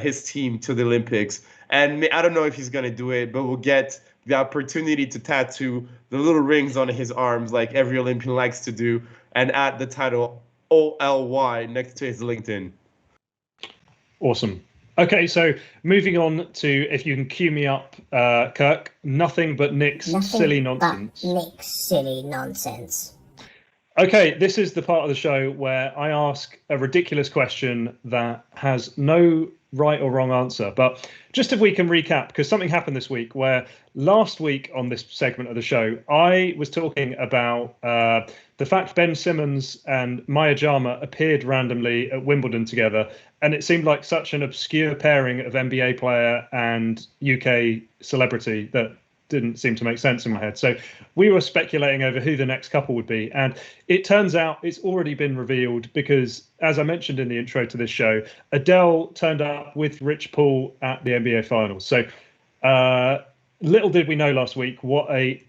S4: his team to the Olympics. And I don't know if he's going to do it, but we'll get the opportunity to tattoo the little rings on his arms like every Olympian likes to do, and add the title OLY next to his LinkedIn.
S6: Awesome. Okay, so moving on to, if you can cue me up, Kirk, nothing but Knicks silly nonsense.
S7: Knicks silly nonsense.
S6: Okay, this is the part of the show where I ask a ridiculous question that has no right or wrong answer. But just if we can recap, because something happened this week where last week on this segment of the show, I was talking about the fact Ben Simmons and Maya Jama appeared randomly at Wimbledon together. And it seemed like such an obscure pairing of NBA player and UK celebrity that didn't seem to make sense in my head. So we were speculating over who the next couple would be. And it turns out it's already been revealed because, as I mentioned in the intro to this show, Adele turned up with Rich Paul at the NBA Finals. So little did we know last week what a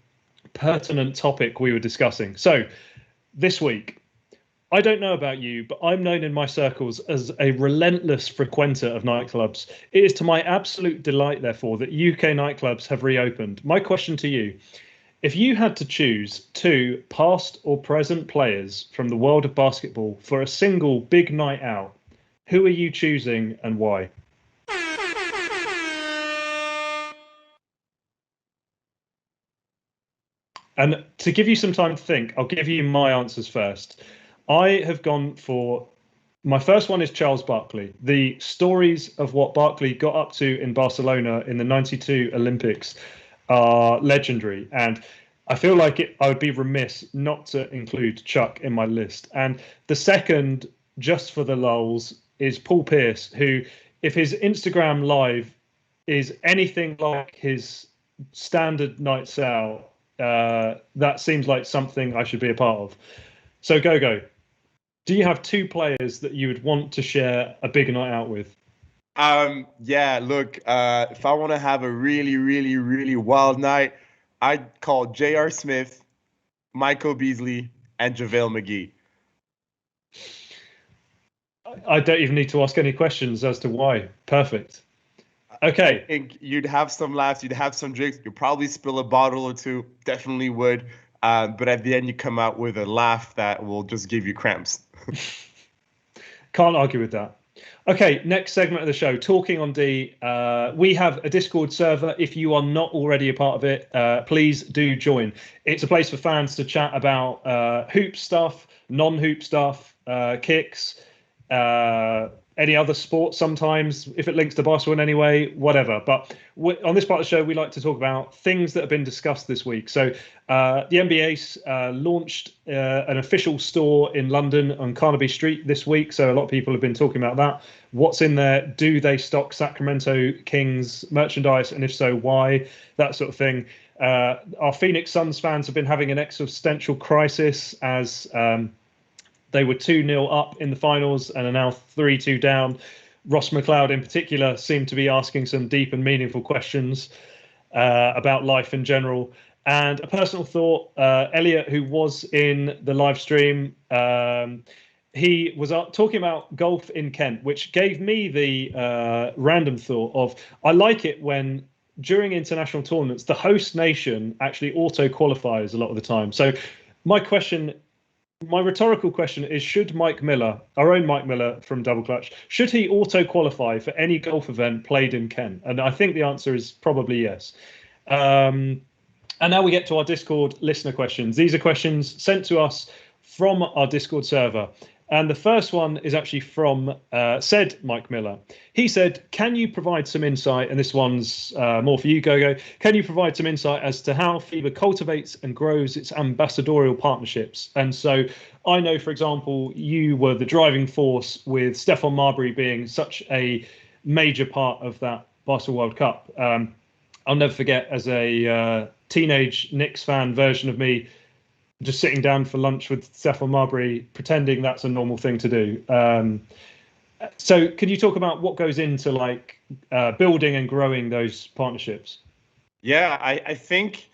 S6: pertinent topic we were discussing. So this week, I don't know about you, but I'm known in my circles as a relentless frequenter of nightclubs. It is to my absolute delight, therefore, that UK nightclubs have reopened. My question to you, if you had to choose 2 past or present players from the world of basketball for a single big night out, who are you choosing and why? And to give you some time to think, I'll give you my answers first. I have gone for, my first one is Charles Barkley. The stories of what Barkley got up to in Barcelona in the 92 Olympics are legendary. And I feel like I would be remiss not to include Chuck in my list. And the second, just for the lulz, is Paul Pierce, who, if his Instagram live is anything like his standard nights out, that seems like something I should be a part of. So Gogo, do you have 2 players that you would want to share a big night out with?
S4: Yeah, look, if I want to have a really, really, really wild night, I'd call J.R. Smith, Michael Beasley, and JaVale McGee.
S6: I don't even need to ask any questions as to why. Perfect. Okay.
S4: I think you'd have some laughs, you'd have some drinks, you'd probably spill a bottle or 2, definitely would. But at the end, you come out with a laugh that will just give you cramps.
S6: Can't argue with that. Okay, next segment of the show, Talking on D. We have a Discord server. If you are not already a part of it, please do join. It's a place for fans to chat about hoop stuff, non-hoop stuff, kicks, any other sport sometimes, if it links to basketball in any way, whatever. But on this part of the show, we like to talk about things that have been discussed this week. So the NBA launched an official store in London on Carnaby Street this week. So a lot of people have been talking about that. What's in there? Do they stock Sacramento Kings merchandise? And if so, why? That sort of thing. Our Phoenix Suns fans have been having an existential crisis as they were 2-0 up in the finals and are now 3-2 down. Ross McLeod in particular seemed to be asking some deep and meaningful questions about life in general. And a personal thought, Elliot, who was in the live stream, he was talking about golf in Kent, which gave me the random thought of, I like it when during international tournaments, the host nation actually auto-qualifies a lot of the time. So my rhetorical question is, should Mike Miller, our own Mike Miller from Double Clutch, should he auto-qualify for any golf event played in Kent? And I think the answer is probably yes. And now we get to our Discord listener questions. These are questions sent to us from our Discord server. And the first one is actually from said Mike Miller. He said, can you provide some insight, and this one's more for you, Gogo, can you provide some insight as to how FIBA cultivates and grows its ambassadorial partnerships? And so I know, for example, you were the driving force with Stephon Marbury being such a major part of that Basketball World Cup. I'll never forget, as a teenage Knicks fan version of me, just sitting down for lunch with Stephon Marbury, pretending that's a normal thing to do. So can you talk about what goes into building and growing those partnerships?
S4: Yeah, I think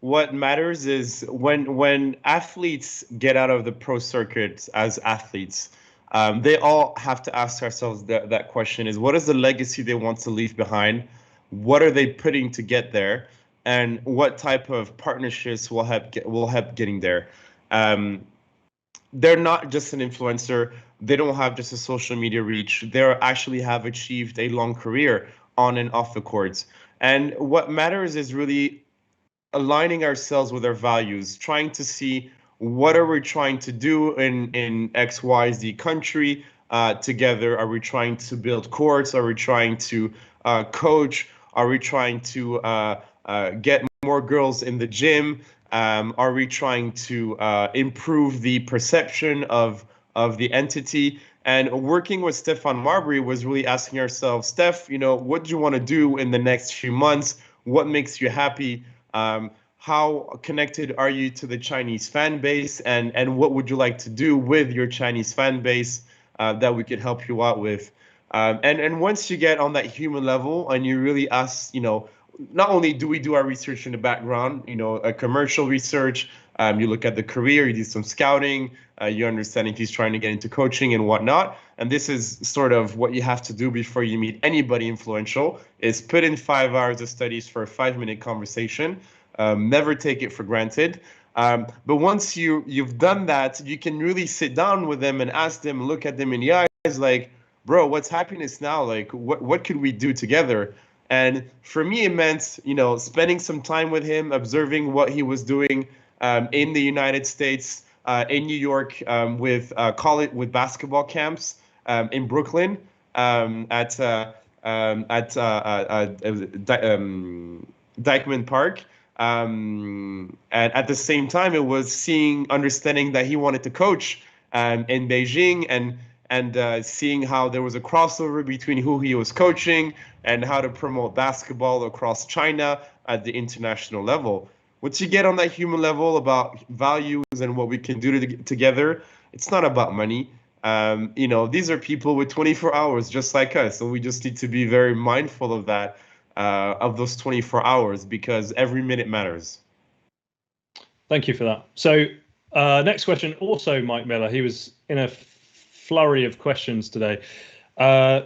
S4: what matters is when athletes get out of the pro circuit as athletes, they all have to ask ourselves that question: is what is the legacy they want to leave behind? What are they putting to get there? And what type of partnerships will help getting there? Um, they're not just an influencer. They don't have just a social media reach. They actually have achieved a long career on and off the courts. And what matters is really aligning ourselves with our values, trying to see what are we trying to do in XYZ country together. Are we trying to build courts? Are we trying to coach? Are we trying to get more girls in the gym? Are we trying to improve the perception of the entity? And working with Stefan Marbury was really asking ourselves, Steph, what do you want to do in the next few months? What makes you happy? How connected are you to the Chinese fan base? And what would you like to do with your Chinese fan base that we could help you out with? And once you get on that human level and you really ask, not only do we do our research in the background, a commercial research, you look at the career, you do some scouting, you understand if he's trying to get into coaching and whatnot. And this is sort of what you have to do before you meet anybody influential, is put in 5 hours of studies for a 5-minute conversation. Never take it for granted. But once you've done that, you can really sit down with them and ask them, look at them in the eyes, like, bro, what's happiness now? Like, what could we do together? And for me, it meant, spending some time with him, observing what he was doing in the United States, in New York, with basketball camps in Brooklyn, at Dyckman Park. And at the same time, it was understanding that he wanted to coach in Beijing, and seeing how there was a crossover between who he was coaching and how to promote basketball across China at the international level. Once you get on that human level about values and what we can do together, it's not about money. These are people with 24 hours just like us, and we just need to be very mindful of that, of those 24 hours, because every minute matters.
S6: Thank you for that. So next question, also Mike Miller. He was in a flurry of questions today.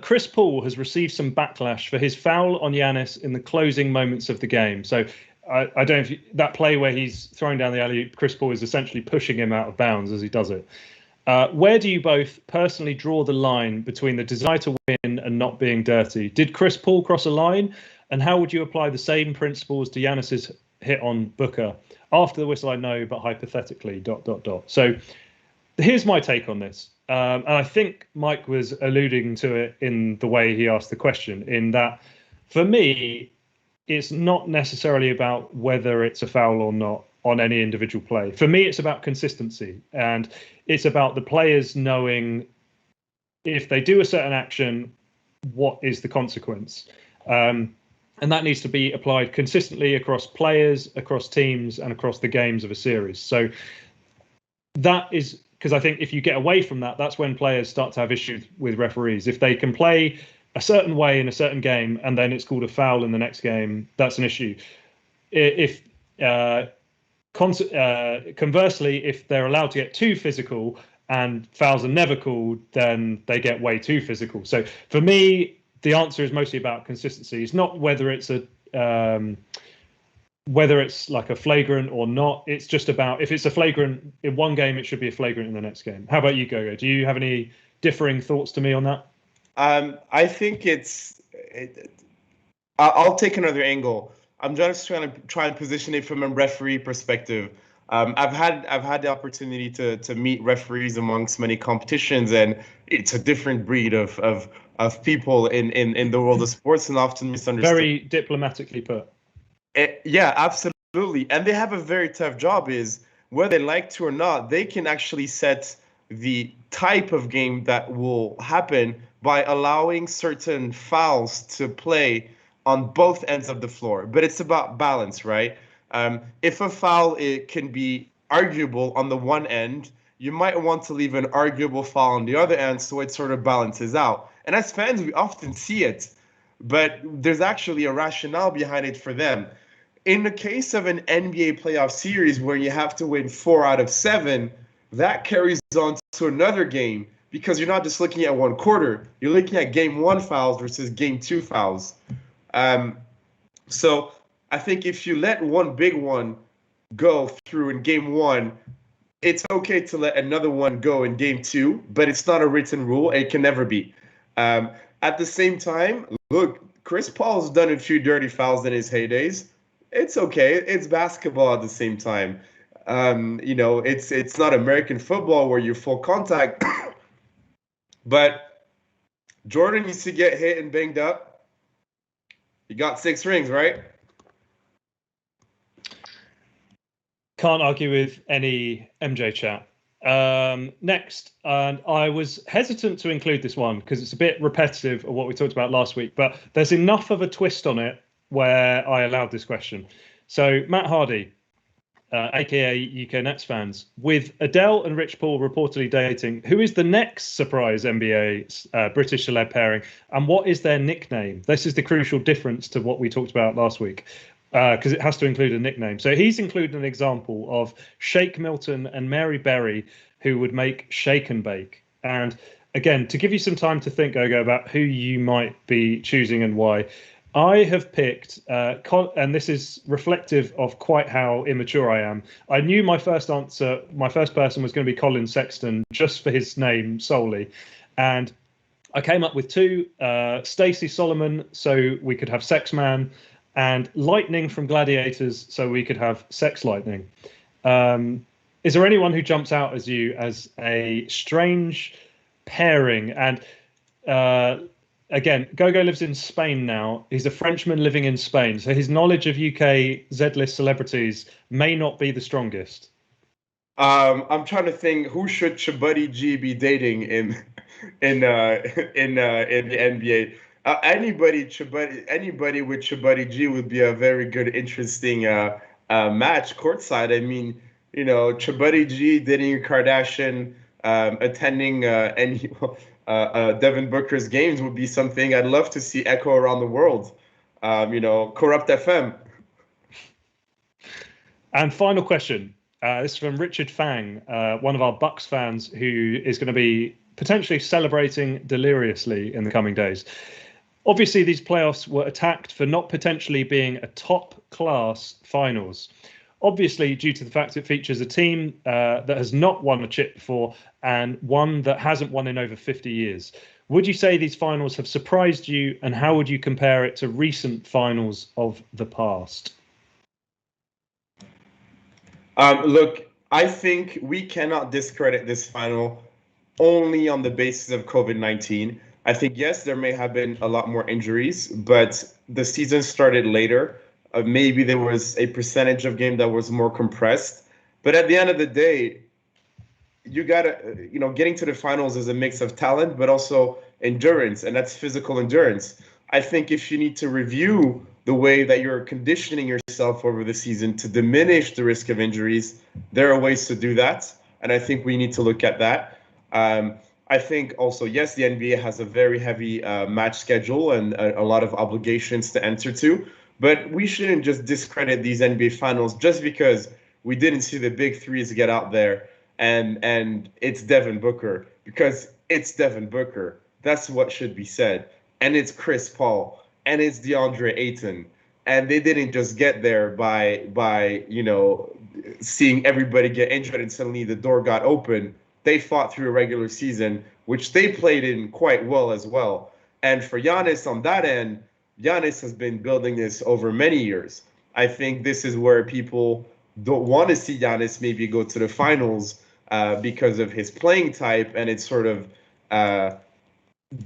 S6: Chris Paul has received some backlash for his foul on Giannis in the closing moments of the game. So I don't know if that play where he's throwing down the alley, Chris Paul is essentially pushing him out of bounds as he does it. Where do you both personally draw the line between the desire to win and not being dirty? Did Chris Paul cross a line? And how would you apply the same principles to Giannis's hit on Booker? After the whistle, I know, but hypothetically, ... So here's my take on this. And I think Mike was alluding to it in the way he asked the question, in that for me, it's not necessarily about whether it's a foul or not on any individual play. For me, it's about consistency, and it's about the players knowing if they do a certain action, what is the consequence. And that needs to be applied consistently across players, across teams, and across the games of a series. So that is, because I think if you get away from that, that's when players start to have issues with referees. If they can play a certain way in a certain game and then it's called a foul in the next game, that's an issue. If conversely, if they're allowed to get too physical and fouls are never called, then they get way too physical. So for me, the answer is mostly about consistency. It's not whether it's like a flagrant or not. It's just about, if it's a flagrant in one game, it should be a flagrant in the next game. How about you, Gogo? Do you have any differing thoughts to me on that?
S4: I think I'll take another angle. I'm just trying to position it from a referee perspective. I've had the opportunity to meet referees amongst many competitions, and it's a different breed of people in the world of sports, and often misunderstood.
S6: Very diplomatically put.
S4: Yeah, absolutely. And they have a very tough job, is whether they like to or not, they can actually set the type of game that will happen by allowing certain fouls to play on both ends of the floor. But it's about balance, right? If a foul, it can be arguable on the one end, you might want to leave an arguable foul on the other end so it sort of balances out. And as fans, we often see it, but there's actually a rationale behind it for them. in the case of an NBA playoff series where you have to win 4 out of 7, that carries on to another game because you're not just looking at one quarter. You're looking at game 1 fouls versus game 2 fouls. So I think if you let one big one go through in game 1, it's okay to let another one go in game 2, but it's not a written rule. It can never be. At the same time, look, Chris Paul's done a few dirty fouls in his heydays. It's okay. It's basketball at the same time. It's not American football where you're full contact. But Jordan used to get hit and banged up. He got 6 rings, right?
S6: Can't argue with any MJ chat. Next, and I was hesitant to include this one because it's a bit repetitive of what we talked about last week, but there's enough of a twist on it where I allowed this question. So Matt Hardy, aka UK Nets fans, with Adele and Rich Paul reportedly dating, who is the next surprise NBA British celeb pairing, and what is their nickname? This is the crucial difference to what we talked about last week, because it has to include a nickname. So he's included an example of Shake Milton and Mary Berry, who would make Shake and Bake. And again, to give you some time to think, Gogo, about who you might be choosing and why, I have picked, and this is reflective of quite how immature I am. I knew my first answer, my first person was going to be Colin Sexton, just for his name solely. And I came up with 2, Stacey Solomon, so we could have Sex Man, and Lightning from Gladiators, so we could have Sex Lightning. Is there anyone who jumps out as you as a strange pairing? And again, Gogo lives in Spain now. He's a Frenchman living in Spain, so his knowledge of UK Z-list celebrities may not be the strongest.
S4: I'm trying to think, who should Chabuddy G be dating in the NBA? Anybody with Chabuddy G would be a very good, interesting match courtside. I mean, Chabuddy G dating a Kardashian, attending Devin Booker's games would be something I'd love to see echo around the world. Corrupt FM.
S6: And final question. This is from Richard Fang, one of our Bucks fans who is going to be potentially celebrating deliriously in the coming days. Obviously, these playoffs were attacked for not potentially being a top-class finals. Obviously, due to the fact it features a team that has not won a chip before and one that hasn't won in over 50 years. Would you say these finals have surprised you, and how would you compare it to recent finals of the past?
S4: Look, I think we cannot discredit this final only on the basis of COVID-19. I think, yes, there may have been a lot more injuries, but the season started later. Maybe there was a percentage of game that was more compressed. But at the end of the day, you gotta, getting to the finals is a mix of talent, but also endurance, and that's physical endurance. I think if you need to review the way that you're conditioning yourself over the season to diminish the risk of injuries, there are ways to do that. And I think we need to look at that. I think also, yes, the NBA has a very heavy match schedule and a lot of obligations to enter to, but we shouldn't just discredit these NBA finals just because we didn't see the big threes get out there and it's Devin Booker, because it's Devin Booker. That's what should be said. And it's Chris Paul and it's DeAndre Ayton. And they didn't just get there by seeing everybody get injured and suddenly the door got open. They fought through a regular season, which they played in quite well as well. And for Giannis on that end, Giannis has been building this over many years. I think this is where people don't want to see Giannis maybe go to the finals because of his playing type, and it's sort of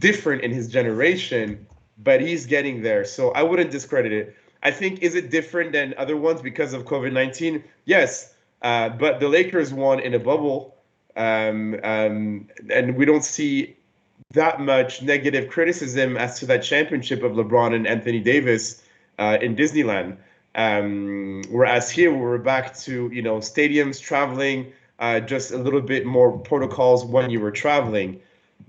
S4: different in his generation, but he's getting there. So I wouldn't discredit it. I think, is it different than other ones because of COVID-19? Yes, but the Lakers won in a bubble. And we don't see that much negative criticism as to that championship of LeBron and Anthony Davis in Disneyland. Whereas here we're back to stadiums, traveling, just a little bit more protocols when you were traveling.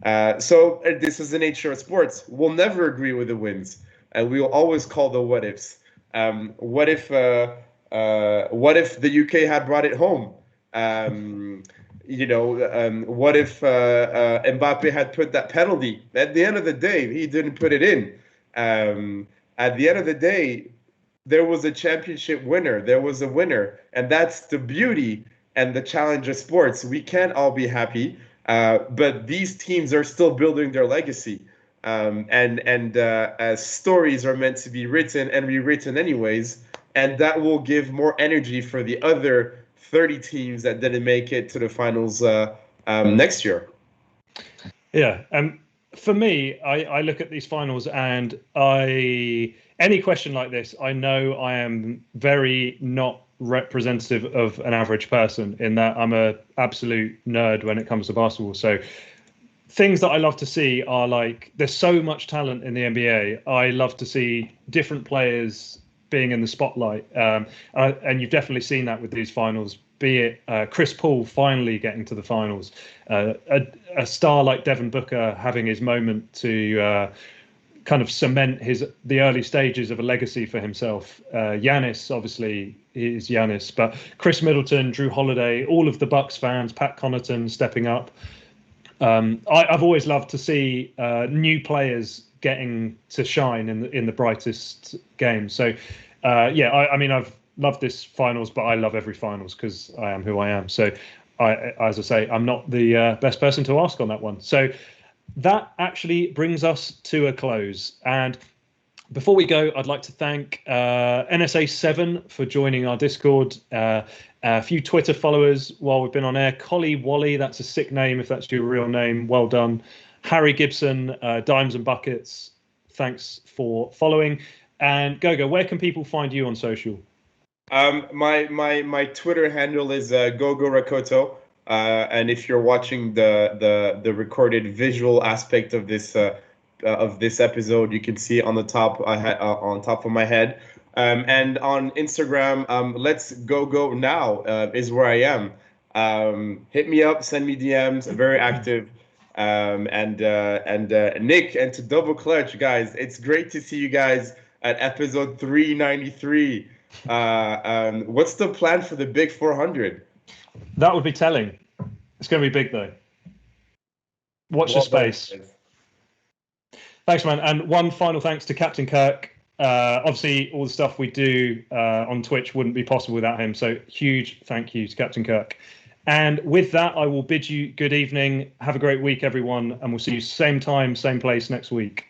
S4: So this is the nature of sports. We'll never agree with the wins, and we'll always call the what ifs. What if the UK had brought it home? What if Mbappe had put that penalty? At the end of the day, he didn't put it in. At the end of the day, there was a championship winner. There was a winner, and that's the beauty and the challenge of sports. We can't all be happy, but these teams are still building their legacy. Stories are meant to be written and rewritten anyways, and that will give more energy for the other 30 teams that didn't make it to the finals next year.
S6: Yeah, for me, I look at these finals and any question like this, I know I am very not representative of an average person in that I'm a absolute nerd when it comes to basketball. So things that I love to see are like, there's so much talent in the NBA. I love to see different players being in the spotlight. And you've definitely seen that with these finals, be it Chris Paul finally getting to the finals, a star like Devin Booker having his moment to kind of cement the early stages of a legacy for himself. Giannis, obviously, is Giannis, but Chris Middleton, Drew Holiday, all of the Bucks fans, Pat Connaughton stepping up. I've always loved to see new players getting to shine in the brightest game. So, I mean, I've loved this finals, but I love every finals because I am who I am. So, as I say, I'm not the best person to ask on that one. So that actually brings us to a close. And before we go, I'd like to thank NSA7 for joining our Discord. A few Twitter followers while we've been on air. Collie Wally, that's a sick name if that's your real name. Well done. Harry Gibson, Dimes and Buckets, thanks for following. And Gogo, where can people find you on social?
S4: My Twitter handle is Gogo Rakoto. And if you're watching the recorded visual aspect of this episode, you can see it on the top on top of my head. And on Instagram, let's go now is where I am. Hit me up, send me DMs. I'm very active. And Nick, and to double clutch, guys, it's great to see you guys at episode 393. What's the plan for the big 400?
S6: That would be telling. It's going to be big, though. Watch the space. Thanks, man. And one final thanks to Captain Kirk. Obviously, all the stuff we do on Twitch wouldn't be possible without him. So huge thank you to Captain Kirk. And with that, I will bid you good evening. Have a great week, everyone. And we'll see you same time, same place next week.